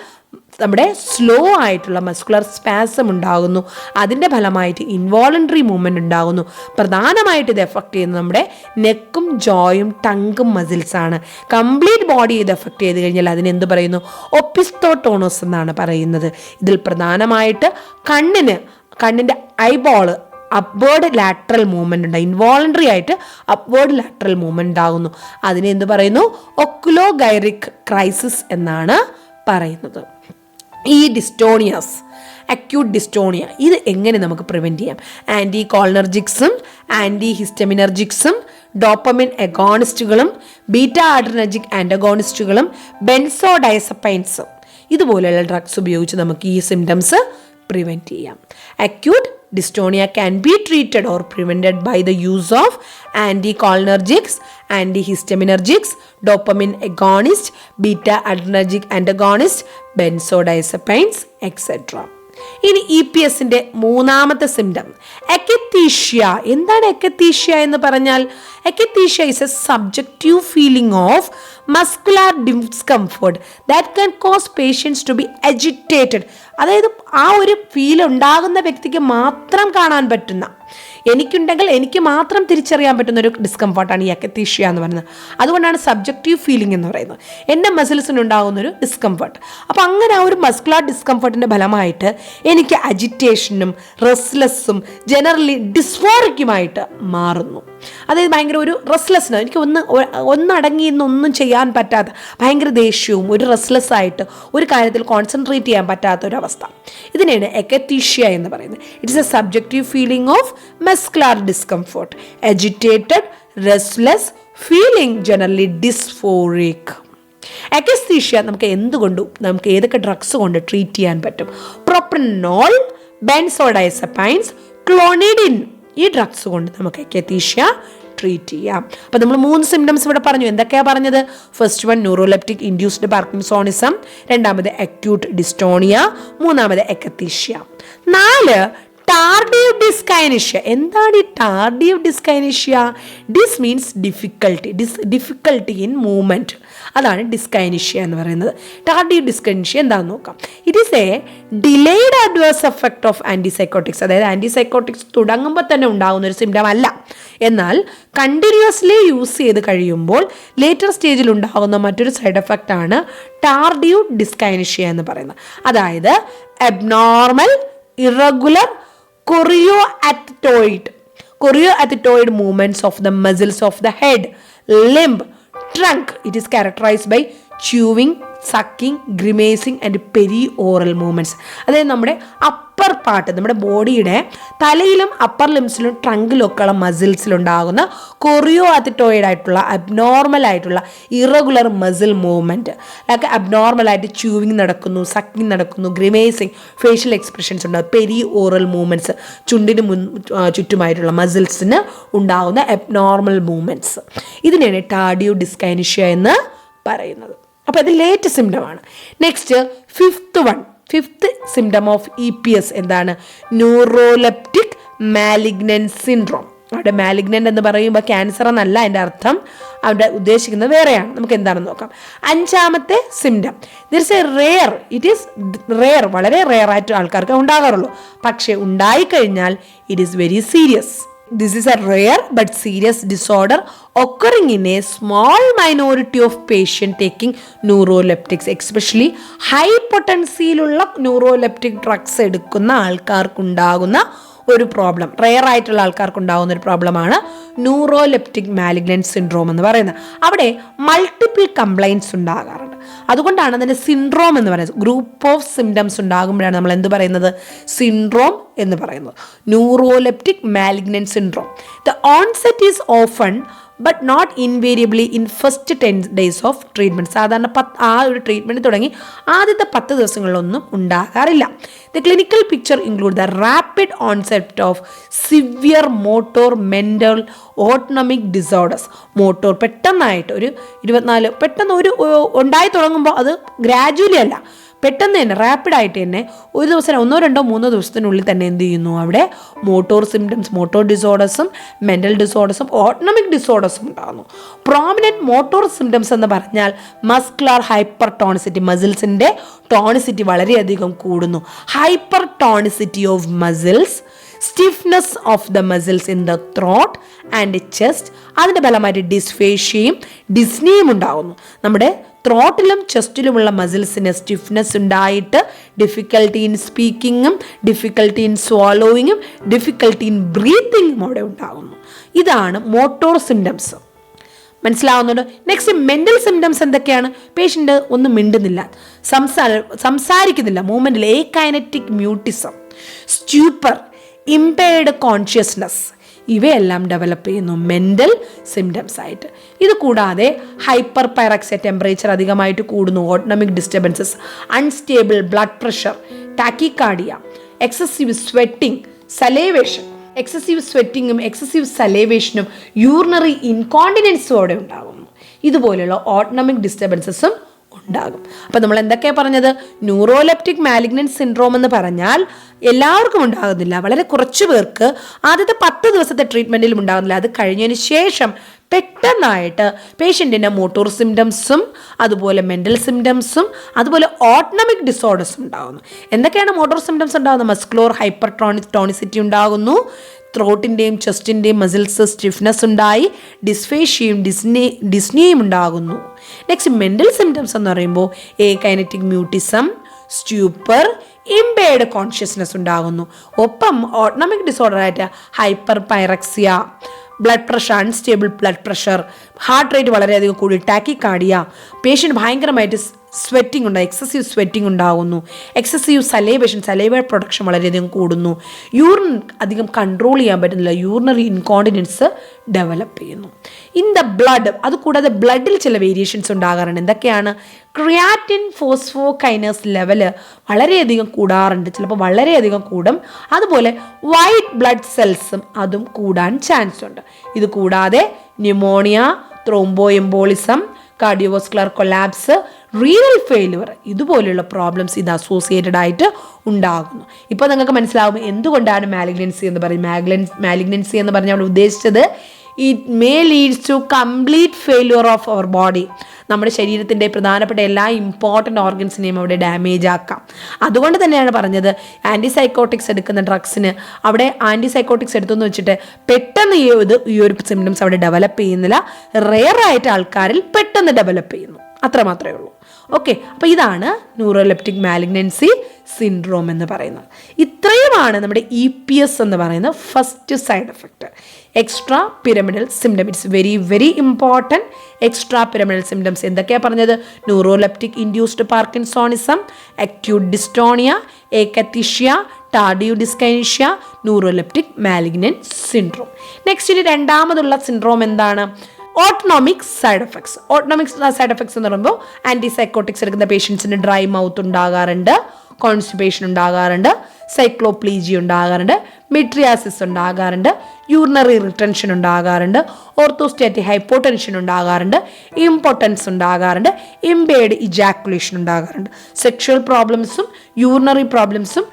നമ്മുടെ സ്ലോ ആയിട്ടുള്ള മസ്കുലർ സ്പാസം ഉണ്ടാകുന്നു. അതിൻ്റെ ഫലമായിട്ട് ഇൻവോളണ്ടറി മൂവ്മെന്റ് ഉണ്ടാകുന്നു. പ്രധാനമായിട്ട് ഇത് എഫക്ട് ചെയ്യുന്നത് നമ്മുടെ നെക്കും, ജോയും, ടങ്കും മസിൽസാണ്. കംപ്ലീറ്റ് ബോഡി ഇത് എഫക്ട് ചെയ്ത് കഴിഞ്ഞാൽ അതിനെന്ത് പറയുന്നു? ഒപ്പിസ്തോട്ടോണോസ് എന്നാണ് പറയുന്നത്. ഇതിൽ പ്രധാനമായിട്ട് കണ്ണിൻ്റെ ഐബോള് അപ്വേർഡ് ലാറ്ററൽ മൂവ്മെന്റ് ഉണ്ട്. ഇൻവോളണ്ടറി ആയിട്ട് അപ്വേർഡ് ലാറ്ററൽ മൂവ്മെന്റ് ഉണ്ടാകുന്നു. അതിനെ എന്ത് പറയുന്നു? ഒക്കുലോഗൈറിക് ക്രൈസിസ് എന്നാണ് പറയുന്നത്. ഈ ഡിസ്റ്റോണിയാസ്, അക്യൂട്ട് ഡിസ്റ്റോണിയ, ഇത് എങ്ങനെ നമുക്ക് പ്രിവെൻറ്റ് ചെയ്യാം? ആൻറ്റി കോളിനർജിക്സും ആൻറ്റി ഹിസ്റ്റമിനർജിക്സും ഡോപ്പമിൻ എഗോണിസ്റ്റുകളും ബീറ്റ അഡ്രിനർജിക് ആൻറ്റഗോണിസ്റ്റുകളും ബെൻസോഡയസപ്പൈൻസും ഇതുപോലെയുള്ള ഡ്രഗ്സ് ഉപയോഗിച്ച് നമുക്ക് ഈ സിംറ്റംസ് പ്രിവെൻറ്റ് ചെയ്യാം. Acute dystonia can be treated or prevented by the use of anticholinergics, antihistaminergics, dopamine agonist, beta adrenergic antagonist, benzodiazepines, etc. ഇനി EPSന്റെ മൂന്നാമത്തെ സിംറ്റം എക്കത്തീഷ്യ. എന്താണ് എക്കത്തീഷ്യ എന്ന് പറഞ്ഞാൽ? Akathisia is a subjective feeling of muscular discomfort that can cause patients to be agitated. അതായത് ആ ഒരു feel ഉണ്ടാകുന്ന വ്യക്തിക്ക് മാത്രം കാണാൻ പറ്റുന്ന, എനിക്കുണ്ടെങ്കിൽ എനിക്ക് മാത്രം തിരിച്ചറിയാൻ പറ്റുന്ന ഒരു ഡിസ്കംഫർട്ടാണ് ഈ എക്കത്തീഷ്യ എന്ന് പറയുന്നത്. അതുകൊണ്ടാണ് സബ്ജക്റ്റീവ് ഫീലിംഗ് എന്ന് പറയുന്നത്. എൻ്റെ മസിൽസിനുണ്ടാകുന്നൊരു ഡിസ്കംഫർട്ട്. അപ്പോൾ അങ്ങനെ ആ ഒരു മസ്കുലർ ഡിസ്കംഫർട്ടിൻ്റെ ഫലമായിട്ട് എനിക്ക് അജിറ്റേഷനും റെസ്ലെസ്സും ജനറലി ഡിസ്ഫോറിക്കുമായിട്ട് മാറുന്നു. അതായത് ഭയങ്കര ഒരു റെസ്ലെസ്നെസ്, എനിക്ക് ഒന്നടങ്ങി ഒന്നും ചെയ്യാൻ പറ്റാത്ത ഭയങ്കര ദേഷ്യവും ഒരു റെസ്ലെസ് ആയിട്ട് ഒരു കാര്യത്തിൽ കോൺസെൻട്രേറ്റ് ചെയ്യാൻ പറ്റാത്ത ഒരു അവസ്ഥ. ഇതിനെയാണ് എക്കത്തീഷ്യ എന്ന് പറയുന്നത്. It's A subjective feeling of muscular discomfort, agitated, restless, feeling generally dysphoric. അക്കസ്തീഷ്യ നമുക്ക് ഏതൊക്കെ ഡ്രഗ്സ് കൊണ്ട് ട്രീറ്റ് ചെയ്യാൻ പറ്റും? പ്രൊപ്പനോൾ, ബെൻസോഡയസപ്പൈൻസ്, ക്ലോണിഡിൻ, ഈ ഡ്രഗ്സ് കൊണ്ട് നമുക്ക് അക്കസ്തീഷ്യ ട്രീറ്റ് ചെയ്യാം. അപ്പോൾ നമ്മൾ 3 സിംറ്റംസ് ഇവിടെ പറഞ്ഞു. എന്തൊക്കെയാണ് പറഞ്ഞത്? First one neuroleptic induced parkinsonism, രണ്ടാമത് അക്യൂട്ട് ഡിസ്റ്റോണിയ, മൂന്നാമത് എക്കത്തീഷ്യ. 4 tardive dyskinesia. എന്താണ് ഈ tardive dyskinesia? Dys means difficulty in movement. അതാണ് ഡിസ്കൈനേഷ്യ എന്ന് പറയുന്നത്. ടാർഡീവ് ഡിസ്കൈനേഷ്യ എന്താണെന്ന് നോക്കാം. It is a delayed adverse effect of antipsychotics. അതായത് ആൻറ്റിസൈക്കോട്ടിക്സ് തുടങ്ങുമ്പോൾ തന്നെ ഉണ്ടാകുന്ന ഒരു സിംറ്റം അല്ല. എന്നാൽ കണ്ടിന്യൂസ്ലി യൂസ് ചെയ്ത് കഴിയുമ്പോൾ ലേറ്റർ സ്റ്റേജിൽ ഉണ്ടാകുന്ന മറ്റൊരു സൈഡ് എഫക്റ്റ് ആണ് ടാർഡീവ് ഡിസ്കൈനേഷ്യ എന്ന് പറയുന്നത്. അതായത് abnormal irregular choreoathetoid movements of the muscles of the head, limb, trunk. It is characterized by chewing, sucking, grimacing and perioral movements. അതായത് നമ്മുടെ അപ്പർ പാർട്ട്, നമ്മുടെ ബോഡിയുടെ തലയിലും അപ്പർ ലിംസിലും ട്രങ്കിലും ഒക്കെയുള്ള മസിൽസിലുണ്ടാകുന്ന കൊറിയോഅഥറ്റോയിഡ് ആയിട്ടുള്ള അബ്നോർമൽ ആയിട്ടുള്ള ഇറഗുലർ മസിൽ മൂവ്മെൻറ്റ്. ലൈക്ക് അബ്നോർമലായിട്ട് ച്യൂവിങ് നടക്കുന്നു, സക്കിങ് നടക്കുന്നു, ഗ്രിമേസിങ്, ഫേഷ്യൽ എക്സ്പ്രഷൻസ് ഉണ്ടാകും, പെരി ഓറൽ മൂവ്മെൻറ്റ്സ്, ചുണ്ടിന് ചുറ്റുമായിട്ടുള്ള മസിൽസിന് ഉണ്ടാകുന്ന അബ്നോർമൽ മൂവ്മെൻറ്റ്സ്. ഇതിനെയാണ് ടാർഡീവ് ഡിസ്കൈനേഷ്യ എന്ന് പറയുന്നത്. അപ്പോൾ ഇത് ലേറ്റ് സിംറ്റമാണ്. Next fifth symptom of EPS എന്താണ്? Neuroleptic malignant syndrome. അവിടെ മാലിഗ്നൻ്റ് എന്ന് പറയുമ്പോൾ ക്യാൻസർ എന്നല്ല അതിൻ്റെ അർത്ഥം, അവിടെ ഉദ്ദേശിക്കുന്നത് വേറെയാണ്. നമുക്ക് എന്താണെന്ന് നോക്കാം. 5ാമത്തെ സിംറ്റം, ഇറ്റ് ഈസ് റെയർ, വളരെ റെയർ ആയിട്ട് ആൾക്കാർക്ക് ഉണ്ടാകാറുള്ളൂ. പക്ഷേ ഉണ്ടായിക്കഴിഞ്ഞാൽ it is very serious. This is a rare but serious disorder occurring in a small minority of patients taking neuroleptics, especially high പൊട്ടൻസിയിലുള്ള ന്യൂറോലെപ്റ്റിക് ഡ്രഗ്സ് എടുക്കുന്ന ആൾക്കാർക്കുണ്ടാകുന്ന ഒരു പ്രോബ്ലം, റെയർ ആയിട്ടുള്ള ആൾക്കാർക്കുണ്ടാകുന്ന ഒരു പ്രോബ്ലമാണ് ന്യൂറോലെപ്റ്റിക് മാലിഗ്നൻറ്റ് സിൻഡ്രോം എന്ന് പറയുന്നത്. അവിടെ മൾട്ടിപ്പിൾ കംപ്ലൈൻറ്റ്സ് ഉണ്ടാകാറുണ്ട്. അതുകൊണ്ടാണ് അതിൻ്റെ സിൻഡ്രോം എന്ന് പറയുന്നത്. ഗ്രൂപ്പ് ഓഫ് സിംറ്റംസ് ഉണ്ടാകുമ്പോഴാണ് നമ്മൾ എന്ത് പറയുന്നത്? സിൻഡ്രോം എന്ന് പറയുന്നത്. Neuroleptic malignant syndrome. The onset is often but not invariably in first 10 days of treatment. സാധാരണ ആ ഒരു ട്രീറ്റ്മെൻറ്റ് തുടങ്ങി ആദ്യത്തെ 10 ദിവസങ്ങളിലൊന്നും ഉണ്ടാകാറില്ല. The clinical picture include the rapid onset of severe motor, mental, autonomic disorders. Motor പെട്ടെന്നായിട്ട് ഒരു 24 പെട്ടെന്ന് ഒരു ഉണ്ടായി തുടങ്ങുമ്പോൾ അത് ഗ്രാജുവലി അല്ല, പെട്ടെന്ന് തന്നെ റാപ്പിഡായിട്ട് തന്നെ ഒരു ദിവസം 1, 2, 3 ദിവസത്തിനുള്ളിൽ തന്നെ എന്ത് ചെയ്യുന്നു? അവിടെ മോട്ടോർ സിംറ്റംസ്, മോട്ടോർ ഡിസോർഡേഴ്സും മെൻ്റൽ ഡിസോർഡേഴ്സും ഓട്ടോണമിക് ഡിസോർഡേഴ്സും ഉണ്ടാകുന്നു. പ്രോമിനൻറ്റ് മോട്ടോർ സിംറ്റംസ് എന്ന് പറഞ്ഞാൽ മസ്കുലർ ഹൈപ്പർ ടോണിസിറ്റി, മസിൽസിൻ്റെ ടോണിസിറ്റി വളരെയധികം കൂടുന്നു. Hyper tonicity of muscles, stiffness of the muscles in the throat and chest. അതിൻ്റെ ഫലമായിട്ട് ഡിസ്ഫേഷ്യയും ഡിസ്നിയും ഉണ്ടാകുന്നു. നമ്മുടെ ത്രോട്ടിലും ചെസ്റ്റിലുമുള്ള മസിൽസിന് സ്റ്റിഫ്നെസ് ഉണ്ടായിട്ട് ഡിഫിക്കൽട്ടി ഇൻ സ്പീക്കിങ്ങും ഡിഫിക്കൽട്ടി ഇൻ സ്വാലോയിങ്ങും ഡിഫിക്കൽട്ടി ഇൻ ബ്രീത്തിങ്ങും അവിടെ ഉണ്ടാകുന്നു. ഇതാണ് മോട്ടോർ സിംറ്റംസ്. മനസ്സിലാവുന്നുണ്ട്. നെക്സ്റ്റ് മെൻ്റൽ സിംറ്റംസ് എന്തൊക്കെയാണ്? പേഷ്യൻ്റ് ഒന്നും മിണ്ടുന്നില്ല, സംസാരിക്കുന്നില്ല, മൂവ്മെൻറ്റിൽ akinetic mutism, stupor, impaired consciousness, ഇവയെല്ലാം ഡെവലപ്പ് ചെയ്യുന്നു മെൻ്റൽ സിംറ്റംസ് ആയിട്ട്. ഇത് കൂടാതെ ഹൈപ്പർ പൈറക്സിയ, ടെമ്പറേച്ചർ അധികമായിട്ട് കൂടുന്നു, autonomic disturbances, unstable blood pressure, tachycardia, excessive sweating, salivation. Excessive സ്വെറ്റിങ്ങും എക്സസീവ് സലേവേഷനും യൂറിനറി ഇൻകോണ്ടിനൻസും അവിടെ ഉണ്ടാകുന്നു. ഇതുപോലെയുള്ള ഓട്ടോണമിക് ഡിസ്റ്റർബൻസസും ഉണ്ടാകും. അപ്പോൾ നമ്മൾ എന്തൊക്കെയാണ് പറഞ്ഞത്? ന്യൂറോലെപ്റ്റിക് മാലിഗ്നൻറ്റ് സിൻഡ്രോം എന്ന് പറഞ്ഞാൽ എല്ലാവർക്കും ഉണ്ടാകുന്നില്ല, വളരെ കുറച്ച് പേർക്ക് ആദ്യത്തെ 10 ദിവസത്തെ ട്രീറ്റ്മെൻറ്റിലും ഉണ്ടാകുന്നില്ല. അത് കഴിഞ്ഞതിന് ശേഷം പെട്ടെന്നായിട്ട് പേഷ്യൻറ്റിൻ്റെ മോട്ടോർ സിംറ്റംസും അതുപോലെ മെൻ്റൽ സിംറ്റംസും അതുപോലെ ഓട്ടോണമിക് ഡിസോർഡേഴ്സും ഉണ്ടാകുന്നു. എന്തൊക്കെയാണ് മോട്ടോർ സിംറ്റംസ് ഉണ്ടാകുന്നത്? മസ്കുലർ ഹൈപ്പർ ടോണിസിറ്റി ഉണ്ടാകുന്നു, ത്രോട്ടിൻ്റെയും ചെസ്റ്റിൻ്റെയും മസിൽസ് സ്റ്റിഫ്നെസ് ഉണ്ടായി, ഡിസ്ഫേഷ്യയും ഡിസ്നിയും ഉണ്ടാകുന്നു. നെക്സ്റ്റ് മെൻ്റൽ സിംറ്റംസ് എന്ന് പറയുമ്പോൾ akinetic mutism, stupor, impaired consciousness ഉണ്ടാകുന്നു. ഒപ്പം ഓട്ടോണമിക് ഡിസോർഡറായിട്ട് hyper pyrexia, blood pressure, unstable blood pressure, heart rate വളരെയധികം കൂടി, ടാക്കിക്കാർഡിയ, പേഷ്യൻ്റ് ഭയങ്കരമായിട്ട് സ്വെറ്റിംഗ് ഉണ്ടാകും, എക്സസീവ് സ്വെറ്റിംഗ് ഉണ്ടാകുന്നു, എക്സസീവ് സലേവേഷൻ, സലേവ പ്രൊഡക്ഷൻ വളരെയധികം കൂടുന്നു, യൂറിൻ അധികം കൺട്രോൾ ചെയ്യാൻ പറ്റുന്നില്ല, യൂറിനറി ഇൻകോണ്ടിനൻസ് ഡെവലപ്പ് ചെയ്യുന്നു. ഇൻ ദ ബ്ലഡ്, അതുകൂടാതെ ബ്ലഡിൽ ചില വേരിയേഷൻസ് ഉണ്ടാകാറുണ്ട്. എന്തൊക്കെയാണ്? ക്രിയാറ്റിൻ ഫോസ്ഫോകൈനസ് ലെവല് വളരെയധികം കൂടാറുണ്ട്, ചിലപ്പോൾ വളരെയധികം കൂടും. അതുപോലെ വൈറ്റ് ബ്ലഡ് സെൽസും അതും കൂടാൻ ചാൻസ് ഉണ്ട്. ഇത് കൂടാതെ pneumonia, thrombo embolism, cardiovascular collapse, renal failure, ഇതുപോലെയുള്ള പ്രോബ്ലംസ് ഇത് അസോസിയേറ്റഡ് ആയിട്ട് ഉണ്ടാകുന്നു. ഇപ്പോൾ നിങ്ങൾക്ക് മനസ്സിലാവും എന്തുകൊണ്ടാണ് മാലിഗ്നൻസി എന്ന് പറയുന്നത്. മാലിഗ്നൻസി എന്ന് പറഞ്ഞാൽ നമ്മൾ ഉദ്ദേശിച്ചത് it may leads to complete failure of our body. നമ്മുടെ ശരീരത്തിൻ്റെ പ്രധാനപ്പെട്ട എല്ലാ ഇമ്പോർട്ടൻ്റ് ഓർഗൻസിനെയും അവിടെ ഡാമേജ് ആക്കാം. അതുകൊണ്ട് തന്നെയാണ് പറഞ്ഞത് ആൻറ്റിസൈക്കോട്ടിക്സ് എടുക്കുന്ന ഡ്രഗ്സിന് അവിടെ ആൻറ്റിസൈക്കോട്ടിക്സ് എടുത്തെന്ന് വെച്ചിട്ട് പെട്ടെന്ന് ഈ ഒരു സിംറ്റംസ് അവിടെ ഡെവലപ്പ് ചെയ്യുന്നില്ല. റെയറായിട്ട് ആൾക്കാരിൽ പെട്ടെന്ന് ഡെവലപ്പ് ചെയ്യുന്നു, അത്ര മാത്രമേ ഉള്ളൂ. ഓക്കെ, അപ്പോൾ ഇതാണ് ന്യൂറോലെപ്റ്റിക് മാലിഗ്നൻസി സിൻഡ്രോം എന്ന് പറയുന്നത്. ഇത്രയുമാണ് നമ്മുടെ EPS എന്ന് പറയുന്ന first side effect, extra pyramidal symptom. It's very very important. Extra pyramidal symptoms എന്തൊക്കെയാണ് പറഞ്ഞത്? Neuroleptic induced parkinsonism, acute dystonia, akathisia, tardive dyskinesia, neuroleptic malignant syndrome. Next ഇനി രണ്ടാമതുള്ള സിൻഡ്രോം എന്താണ്? Autonomic side effects. Autonomic side effects എന്ന് പറയുമ്പോൾ ആൻറ്റിസൈക്കോട്ടിക്സ് എടുക്കുന്ന പേഷ്യൻസിന് dry mouth ഉണ്ടാകാറുണ്ട്, കോൺസ്റ്റിപ്പേഷൻ ഉണ്ടാകാറുണ്ട്, സൈക്ലോപ്ലീജി ഉണ്ടാകാറുണ്ട്, മെട്രിയാസിസ് ഉണ്ടാകാറുണ്ട്, യൂറിനറി റിട്ടൻഷൻ ഉണ്ടാകാറുണ്ട്, ഓർത്തോസ്റ്റാറ്റിക് ഹൈപ്പോടെൻഷൻ ഉണ്ടാകാറുണ്ട്, ഇമ്പോർട്ടൻസ് ഉണ്ടാകാറുണ്ട്, ഇംപെയർഡ് ഇജാക്കുലേഷൻ ഉണ്ടാകാറുണ്ട്, സെക്ഷുവൽ പ്രോബ്ലംസും യൂറിനറി പ്രോബ്ലംസും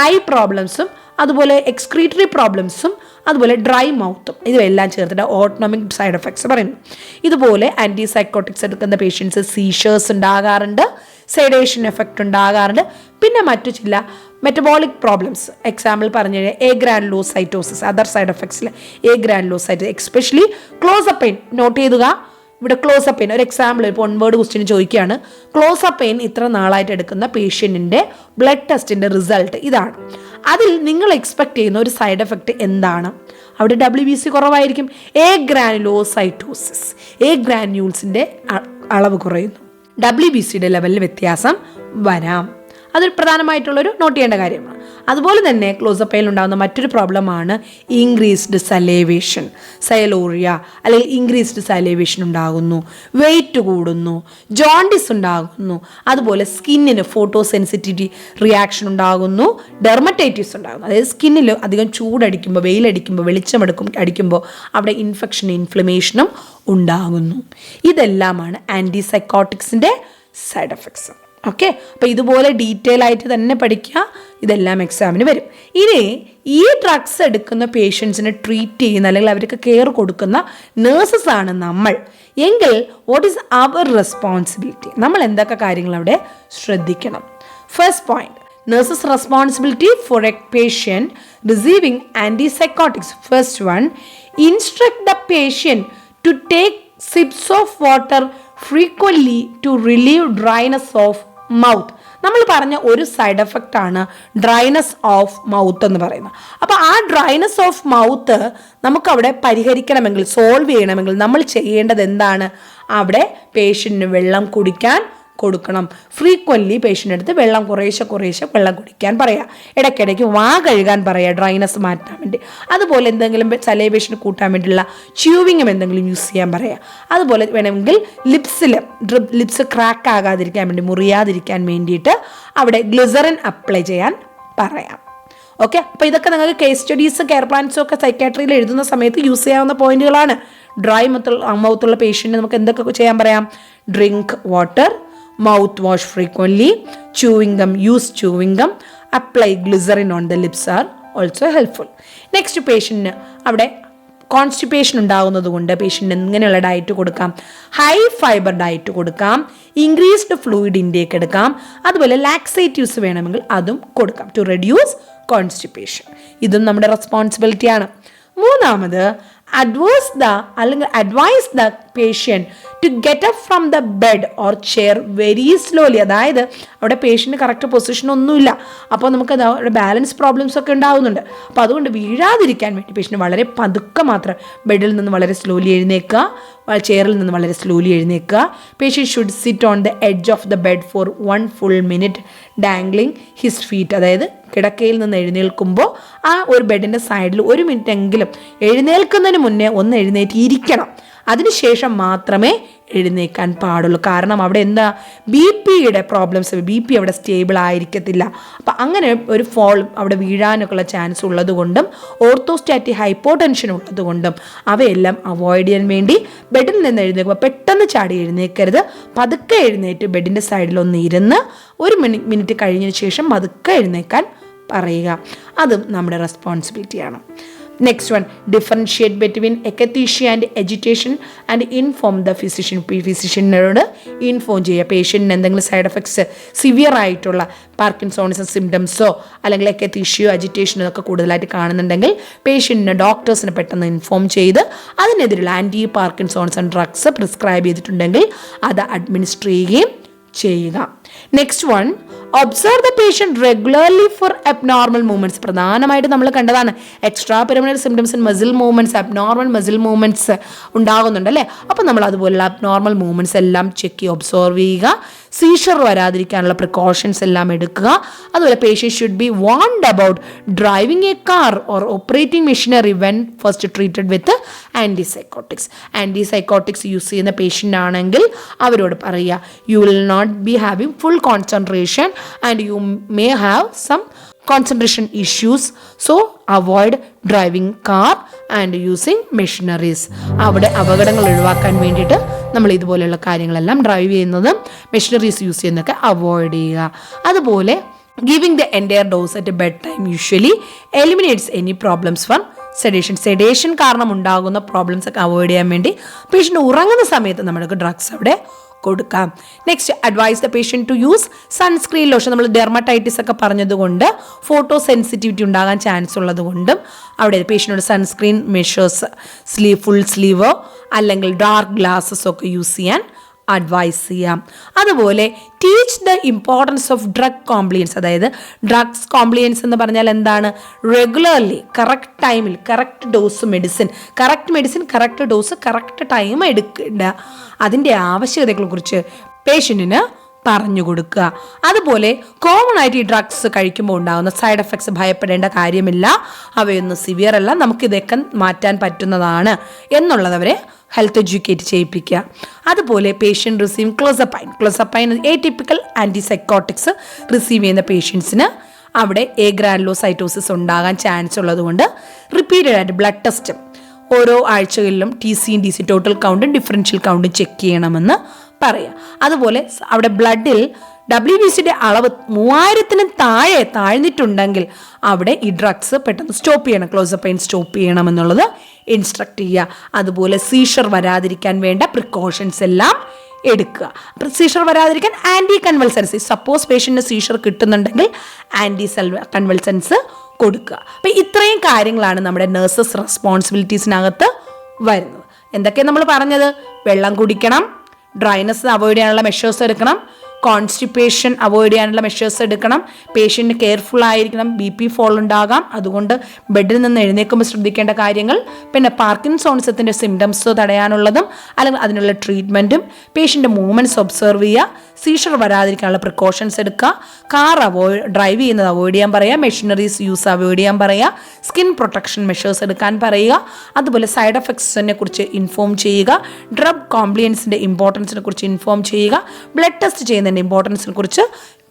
ഐ പ്രോബ്ലംസും അതുപോലെ എക്സ്ക്രീറ്ററി പ്രോബ്ലംസും അതുപോലെ ഡ്രൈ മൗത്തും ഇതെല്ലാം ചേർത്തിട്ട് ഓട്ടോണോമിക് സൈഡ് എഫക്ട്സ് പറയുന്നു. ഇതുപോലെ ആൻറ്റിസൈക്കോട്ടിക്സ് എടുക്കുന്ന പേഷ്യൻസ് സീഷേഴ്സ് ഉണ്ടാകാറുണ്ട്, സെഡേഷൻ എഫക്റ്റ് ഉണ്ടാകാറുണ്ട്, പിന്നെ മറ്റു ചില മെറ്റബോളിക് പ്രോബ്ലംസ്. എക്സാമ്പിൾ പറഞ്ഞു കഴിഞ്ഞാൽ എഗ്രാനുലോസൈറ്റോസിസ്, അതർ സൈഡ് എഫക്ട്സിൽ agranulocytosis, especially clozapine. Note ചെയ്തുക, ഇവിടെ ക്ലോസപ്പ് പെയിൻ ഒരു എക്സാമ്പിൾ ഇപ്പോൾ 1 വേർഡ് ക്വസ്റ്റ്യൻ ചോദിക്കുകയാണ്. ക്ലോസപ്പ് പെയിൻ ഇത്ര നാളായിട്ട് എടുക്കുന്ന പേഷ്യൻറ്റിൻ്റെ ബ്ലഡ് ടെസ്റ്റിൻ്റെ റിസൾട്ട് ഇതാണ്. അതിൽ നിങ്ങൾ എക്സ്പെക്ട് ചെയ്യുന്ന ഒരു സൈഡ് എഫക്റ്റ് എന്താണ്? അവിടെ WBC കുറവായിരിക്കും. എഗ്രാനുലോസൈറ്റോസിസ്, ഗ്രാന്യൂൾസിൻ്റെ അളവ് കുറയുന്നു, WBCയുടെ ലെവലിൽ വ്യത്യാസം വരാം. അതൊരു പ്രധാനമായിട്ടുള്ളൊരു നോട്ട് ചെയ്യേണ്ട കാര്യമാണ്. അതുപോലെ തന്നെ ക്ലോസപ്പയിൽ ഉണ്ടാകുന്ന മറ്റൊരു പ്രോബ്ലമാണ് ഇൻക്രീസ്ഡ് സലേവേഷൻ, സയലോറിയ അല്ലെങ്കിൽ ഇൻക്രീസ്ഡ് സലേവേഷൻ ഉണ്ടാകുന്നു, വെയിറ്റ് കൂടുന്നു, ജോണ്ടിസ് ഉണ്ടാകുന്നു, അതുപോലെ സ്കിന്നിന് ഫോട്ടോ സെൻസിറ്റിവിറ്റി റിയാക്ഷൻ ഉണ്ടാകുന്നു, ഡെർമറ്റൈറ്റിസ് ഉണ്ടാകുന്നു. അതായത് സ്കിന്നിൽ അധികം ചൂടടിക്കുമ്പോൾ, വെയിലടിക്കുമ്പോൾ, അടിക്കുമ്പോൾ അവിടെ ഇൻഫ്ലമേഷനും ഉണ്ടാകുന്നു. ഇതെല്ലാമാണ് ആൻറ്റിസൈക്കോട്ടിക്സിൻ്റെ സൈഡ് എഫക്ട്സ്. ഓക്കെ, അപ്പോൾ ഇതുപോലെ ഡീറ്റെയിൽ ആയിട്ട് തന്നെ പഠിക്കുക. ഇതെല്ലാം എക്സാമിന് വരും. ഇനി ഈ ഡ്രഗ്സ് എടുക്കുന്ന പേഷ്യൻസിനെ ട്രീറ്റ് ചെയ്യുന്ന അല്ലെങ്കിൽ അവർക്ക് കെയർ കൊടുക്കുന്ന നേഴ്സസ് ആണ് നമ്മൾ എങ്കിൽ വാട്ട് ഈസ് അവർ റെസ്പോൺസിബിലിറ്റി? നമ്മൾ എന്തൊക്കെ കാര്യങ്ങൾ അവിടെ ശ്രദ്ധിക്കണം? First point, nurse's responsibility for a patient receiving antipsychotics. First one, instruct the patient to take sips of water frequently to relieve dryness of mouth. നമ്മൾ പറഞ്ഞ ഒരു സൈഡ് എഫക്റ്റ് ആണ് dryness of mouth എന്ന് പറയുന്നത്. അപ്പോൾ ആ ഡ്രൈനെസ് ഓഫ് മൗത്ത് നമുക്കവിടെ പരിഹരിക്കണമെങ്കിൽ, solve ചെയ്യണമെങ്കിൽ നമ്മൾ ചെയ്യേണ്ടത് എന്താണ്? അവിടെ പേഷ്യൻറ്റിന് വെള്ളം കുടിക്കാൻ കൊടുക്കണം. ഫ്രീക്വൻ്റ്ലി പേഷ്യൻ്റ് അടുത്ത് വെള്ളം കുറേശ്ശെ വെള്ളം കുടിക്കാൻ പറയുക. ഇടയ്ക്കിടയ്ക്ക് വാ കഴുകാൻ പറയുക, ഡ്രൈനെസ് മാറ്റാൻ വേണ്ടി. അതുപോലെ എന്തെങ്കിലും സലേവേഷൻ കൂട്ടാൻ വേണ്ടിയുള്ള ച്യൂവിങ്ങും എന്തെങ്കിലും യൂസ് ചെയ്യാൻ പറയുക. അതുപോലെ വേണമെങ്കിൽ ലിപ്സ് ക്രാക്ക് ആകാതിരിക്കാൻ വേണ്ടി, മുറിയാതിരിക്കാൻ വേണ്ടിയിട്ട് അവിടെ ഗ്ലിസറിൻ അപ്ലൈ ചെയ്യാൻ പറയാം. ഓക്കെ, അപ്പോൾ ഇതൊക്കെ നിങ്ങൾക്ക് കേസ് സ്റ്റഡീസ്, കെയർ പ്ലാൻസും ഒക്കെ സൈക്കാട്രിയിൽ എഴുതുന്ന സമയത്ത് യൂസ് ചെയ്യാവുന്ന പോയിന്റുകളാണ്. ഡ്രൈ മൗത്തുള്ള പേഷ്യൻറ്റിന് നമുക്ക് എന്തൊക്കെ ചെയ്യാൻ പറയാം? Drink water, mouth wash frequently, use chewing gum, apply glycerin on the lips are also helpful. Next, പേഷ്യൻറ്റിന് അവിടെ കോൺസ്റ്റിപ്പേഷൻ ഉണ്ടാകുന്നത് കൊണ്ട് പേഷ്യൻറ്റിന് എങ്ങനെയുള്ള ഡയറ്റ് കൊടുക്കാം? ഹൈ ഫൈബർ ഡയറ്റ് കൊടുക്കാം, ഇൻക്രീസ്ഡ് ഫ്ലൂയിഡ് ഇൻടേക്ക് എടുക്കാം, അതുപോലെ ലാക്സേറ്റീവ്സ് വേണമെങ്കിൽ അതും കൊടുക്കാം ടു റെഡ്യൂസ് കോൺസ്റ്റിപ്പേഷൻ. ഇതും നമ്മുടെ റെസ്പോൺസിബിലിറ്റിയാണ്. മൂന്നാമത്, advise the patient to get up from the bed or chair very slowly. അതായത് അവിടെ പേഷ്യൻ്റ് കറക്റ്റ് പൊസിഷൻ ഒന്നുമില്ല, അപ്പോൾ നമുക്ക് അവിടെ ബാലൻസ് പ്രോബ്ലംസ് ഒക്കെ ഉണ്ടാകുന്നുണ്ട്. അപ്പോൾ അതുകൊണ്ട് വീഴാതിരിക്കാൻ വേണ്ടി പേഷ്യൻ്റ് വളരെ പതുക്കെ മാത്രം ബെഡിൽ നിന്ന് വളരെ സ്ലോലി എഴുന്നേൽക്കുക, ചെയറിൽ നിന്ന് വളരെ സ്ലോലി എഴുന്നേൽക്കുക. Patient should sit on the edge of the bed for 1 full minute dangling his feet. അതായത് കിടക്കയിൽ നിന്ന് എഴുന്നേൽക്കുമ്പോൾ ആ ഒരു ബെഡിൻ്റെ സൈഡിൽ 1 മിനിറ്റ് എങ്കിലും എഴുന്നേൽക്കുന്നതിന് മുന്നേ ഒന്ന് എഴുന്നേറ്റ് ഇരിക്കണം. അതിനുശേഷം മാത്രമേ എഴുന്നേക്കാൻ പാടുള്ളൂ. കാരണം അവിടെ എന്താ, BP-യുടെ പ്രോബ്ലംസ്, BP അവിടെ സ്റ്റേബിൾ ആയിരിക്കത്തില്ല. അപ്പം അങ്ങനെ ഒരു ഫോൾ അവിടെ വീഴാനൊക്കെയുള്ള ചാൻസ് ഉള്ളതുകൊണ്ടും ഓർത്തോസ്റ്റാറ്റിക് ഹൈപ്പോടെൻഷൻ ഉള്ളതുകൊണ്ടും അവയെല്ലാം അവോയ്ഡ് ചെയ്യാൻ വേണ്ടി ബെഡിൽ നിന്ന് എഴുന്നേൽക്കുമ്പോൾ പെട്ടെന്ന് ചാടി എഴുന്നേൽക്കരുത്. പതുക്കെ എഴുന്നേറ്റ് ബെഡിൻ്റെ സൈഡിലൊന്ന് ഇരുന്ന് 1 മിനിറ്റ് കഴിഞ്ഞതിന് ശേഷം പതുക്കെ എഴുന്നേൽക്കാൻ പറയുക. അതും നമ്മുടെ റെസ്പോൺസിബിലിറ്റിയാണ്. Next one, differentiate between akathisia and agitation and inform the physician. ഫിസിഷ്യനോട് ഇൻഫോം ചെയ്യുക. പേഷ്യൻറ്റിന് എന്തെങ്കിലും സൈഡ് എഫക്ട്സ് സിവിയർ ആയിട്ടുള്ള പാർക്കിൻസോണിസം സിംറ്റംസോ അല്ലെങ്കിൽ akathisia അജിറ്റേഷനോ ഒക്കെ കൂടുതലായിട്ട് കാണുന്നുണ്ടെങ്കിൽ പേഷ്യൻറ്റിന് ഡോക്ടേഴ്സിന് പെട്ടെന്ന് ഇൻഫോം ചെയ്ത് അതിനെതിരെയുള്ള ആൻറ്റി പാർക്കിൻസോണിസം ഡ്രഗ്സ് പ്രിസ്ക്രൈബ് ചെയ്തിട്ടുണ്ടെങ്കിൽ അത് അഡ്മിനിസ്റ്റർ ചെയ്യുകയും ചെയ്യുക. Next one, observe the patient regularly for abnormal movements. പ്രധാനമായിട്ട് നമ്മൾ കണ്ടതാണ് extra pyramidal symptoms, muscle movements, abnormal muscle movements ഉണ്ടാകുന്നുണ്ട് അല്ലേ. അപ്പോൾ നമ്മൾ അതുപോലുള്ള അബ്നോർമൽ മൂവ്മെൻറ്റ്സ് എല്ലാം ചെക്ക് ചെയ്യുക, ഒബ്സർവ് ചെയ്യുക. സീഷർ വരാതിരിക്കാനുള്ള പ്രിക്കോഷൻസ് എല്ലാം എടുക്കുക. അതുപോലെ patient should be warned about driving a car or operating machinery when first treated with antipsychotics. Antipsychotics use ചെയ്യുന്ന പേഷ്യൻ്റ് ആണെങ്കിൽ അവരോട് പറയുക, you will not be having full concentration and you may have some concentration issues, so avoid driving car and using machineries. അവിടെ അപകടങ്ങൾ ഒഴിവാക്കാൻ വേണ്ടിയിട്ട് നമ്മൾ ഇതുപോലെയുള്ള കാര്യങ്ങളെല്ലാം ഡ്രൈവ് ചെയ്യുന്നതും മെഷീനറീസ് യൂസ് ചെയ്യുന്നതൊക്കെ അവോയ്ഡ് ചെയ്യുക. അതുപോലെ giving the entire dose at bed time usually eliminates any problems from sedation കാരണം ഉണ്ടാകുന്ന പ്രോബ്ലംസ് ഒക്കെ അവോയ്ഡ് ചെയ്യാൻ വേണ്ടി പേഷ്യൻ്റ് ഉറങ്ങുന്ന സമയത്ത് നമ്മൾക്ക് ഡ്രഗ്സ് അവിടെ കൊടുക്കാം. Next, advise the patient to use sunscreen lotion. നമ്മൾ ഡെർമറ്റൈറ്റിസ് ഒക്കെ പറഞ്ഞതുകൊണ്ട് ഫോട്ടോ സെൻസിറ്റിവിറ്റി ഉണ്ടാകാൻ ചാൻസ് ഉള്ളതുകൊണ്ടും അവിടെ പേഷ്യൻറ്റിനോട് സൺസ്ക്രീൻ മെഷേഴ്സ്, ഫുൾ സ്ലീവോ അല്ലെങ്കിൽ ഡാർക്ക് ഗ്ലാസസ് ഒക്കെ യൂസ് ചെയ്യാൻ അഡ്വൈസ് ചെയ്യാം. അതുപോലെ teach the importance of drug compliance. അതായത് ഡ്രഗ്സ് കോംപ്ലിയൻസ് എന്ന് പറഞ്ഞാൽ എന്താണ്, റെഗുലർലി കറക്റ്റ് ടൈമിൽ correct dose medicine, correct dose correct time എടുക്കേണ്ട അതിൻ്റെ ആവശ്യകതകളെക്കുറിച്ച് പേഷ്യൻറ്റിന് പറഞ്ഞു കൊടുക്കുക. അതുപോലെ കോമൺ ആയിട്ട് ഈ ഡ്രഗ്സ് കഴിക്കുമ്പോൾ ഉണ്ടാകുന്ന സൈഡ് എഫക്ട്സ് ഭയപ്പെടേണ്ട കാര്യമില്ല, അവയൊന്നും സിവിയർ അല്ല, നമുക്കിതൊക്കെ മാറ്റാൻ പറ്റുന്നതാണ് എന്നുള്ളതവരെ ഹെൽത്ത് എഡ്യൂക്കേറ്റ് ചെയ്യിപ്പിക്കുക. അതുപോലെ patient receive clozapine atypical antipsychotics receive ചെയ്യുന്ന പേഷ്യൻസിന് അവിടെ ഗ്രാനുലോസൈറ്റോസിസ് ഉണ്ടാകാൻ ചാൻസ് ഉള്ളതുകൊണ്ട് റിപ്പീറ്റഡ് ആയിട്ട് ബ്ലഡ് ടെസ്റ്റ് ഓരോ ആഴ്ചകളിലും DC ടോട്ടൽ കൗണ്ടും ഡിഫറൻഷ്യൽ കൗണ്ടും ചെക്ക് ചെയ്യണമെന്ന് പറയാം. അതുപോലെ അവിടെ ബ്ലഡിൽ WBCയുടെ അളവ് 3000-ന് താഴ്ന്നിട്ടുണ്ടെങ്കിൽ അവിടെ ഈ ഡ്രഗ്സ് പെട്ടെന്ന് സ്റ്റോപ്പ് ചെയ്യണം, ക്ലോസപ്പൈൻ സ്റ്റോപ്പ് ചെയ്യണമെന്നുള്ളത് ഇൻസ്ട്രക്ട് ചെയ്യുക. അതുപോലെ സീഷർ വരാതിരിക്കാൻ വേണ്ട പ്രിക്കോഷൻസ് എല്ലാം എടുക്കുക. സീഷർ വരാതിരിക്കാൻ ആൻറ്റി കൺവൾസൻസ്, സപ്പോസ് പേഷ്യൻറ്റിന് സീഷർ കിട്ടുന്നുണ്ടെങ്കിൽ ആൻറ്റി കൺവൾസൻസ് കൊടുക്കുക. അപ്പം ഇത്രയും കാര്യങ്ങളാണ് നമ്മുടെ നഴ്സസ് റെസ്പോൺസിബിലിറ്റീസിനകത്ത് വരുന്നത്. എന്തൊക്കെയാണ് നമ്മൾ പറഞ്ഞത്? വെള്ളം കുടിക്കണം, ഡ്രൈനസ് അവോയ്ഡ് ചെയ്യാനുള്ള മെഷേഴ്സ് എടുക്കണം, കോൺസ്റ്റിപ്പേഷൻ അവോയ്ഡ് ചെയ്യാനുള്ള മെഷേഴ്സ് എടുക്കണം, പേഷ്യൻറ്റ് കെയർഫുൾ ആയിരിക്കണം, BP ഫോൾ ഉണ്ടാകാം, അതുകൊണ്ട് ബെഡിൽ നിന്ന് എഴുന്നേൽക്കുമ്പോൾ ശ്രദ്ധിക്കേണ്ട കാര്യങ്ങൾ, പിന്നെ പാർക്കിൻസോണിസത്തിൻ്റെ സിംറ്റംസ് തടയാനുള്ളതും അല്ലെങ്കിൽ അതിനുള്ള ട്രീറ്റ്മെൻറ്റും, പേഷ്യൻ്റെ മൂവ്മെൻറ്റ്സ് ഒബ്സർവ് ചെയ്യുക, സീഷർ വരാതിരിക്കാനുള്ള പ്രിക്കോഷൻസ് എടുക്കുക, കാർ ഡ്രൈവ് ചെയ്യുന്നത് അവോയ്ഡ് ചെയ്യാൻ പറയുക, മെഷീനറീസ് യൂസ് അവോയ്ഡ് ചെയ്യാൻ പറയുക, സ്കിൻ പ്രൊട്ടക്ഷൻ മെഷേഴ്സ് എടുക്കാൻ പറയുക, അതുപോലെ സൈഡ് എഫക്ട്സിനെ കുറിച്ച് ഇൻഫോം ചെയ്യുക, ഡ്രഗ് കോംപ്ലിയൻസിൻ്റെ ഇമ്പോർട്ടൻസിനെ കുറിച്ച് ഇൻഫോം ചെയ്യുക, ബ്ലഡ് ടെസ്റ്റ് ചെയ്യുന്നതിൻ്റെ ഇമ്പോർട്ടൻസിനെ കുറിച്ച്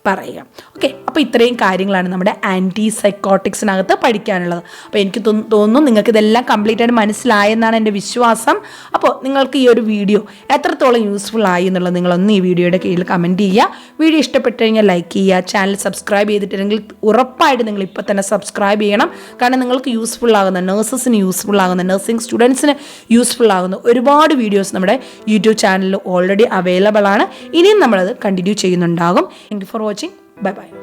പറയുക. ഓക്കെ, അപ്പോൾ ഇത്രയും കാര്യങ്ങളാണ് നമ്മുടെ ആൻറ്റിസൈക്കോട്ടിക്സിനകത്ത് പഠിക്കാനുള്ളത്. അപ്പോൾ എനിക്ക് തോന്നുന്നു നിങ്ങൾക്ക് ഇതെല്ലാം കംപ്ലീറ്റ് ആയിട്ട് മനസ്സിലായെന്നാണ് എൻ്റെ വിശ്വാസം. അപ്പോൾ നിങ്ങൾക്ക് ഈ ഒരു വീഡിയോ എത്രത്തോളം യൂസ്ഫുൾ ആയി എന്നുള്ളത് നിങ്ങളൊന്ന് ഈ വീഡിയോയുടെ കീഴിൽ കമൻറ്റ് ചെയ്യുക. വീഡിയോ ഇഷ്ടപ്പെട്ട് കഴിഞ്ഞാൽ ലൈക്ക് ചെയ്യുക. ചാനൽ സബ്സ്ക്രൈബ് ചെയ്തിട്ടുണ്ടെങ്കിൽ ഉറപ്പായിട്ട് നിങ്ങൾ ഇപ്പോൾ തന്നെ സബ്സ്ക്രൈബ് ചെയ്യണം. കാരണം നിങ്ങൾക്ക് യൂസ്ഫുൾ ആകുന്ന, നഴ്സസിന് യൂസ്ഫുൾ ആകുന്ന, നഴ്സിംഗ് സ്റ്റുഡൻസിന് യൂസ്ഫുൾ ആകുന്ന ഒരുപാട് വീഡിയോസ് നമ്മുടെ യൂട്യൂബ് ചാനലിൽ ഓൾറെഡി അവൈലബിൾ ആണ്. ഇനിയും നമ്മളത് കണ്ടിന്യൂ ചെയ്യുന്നുണ്ടാകും. Thank you for watching. Bye bye.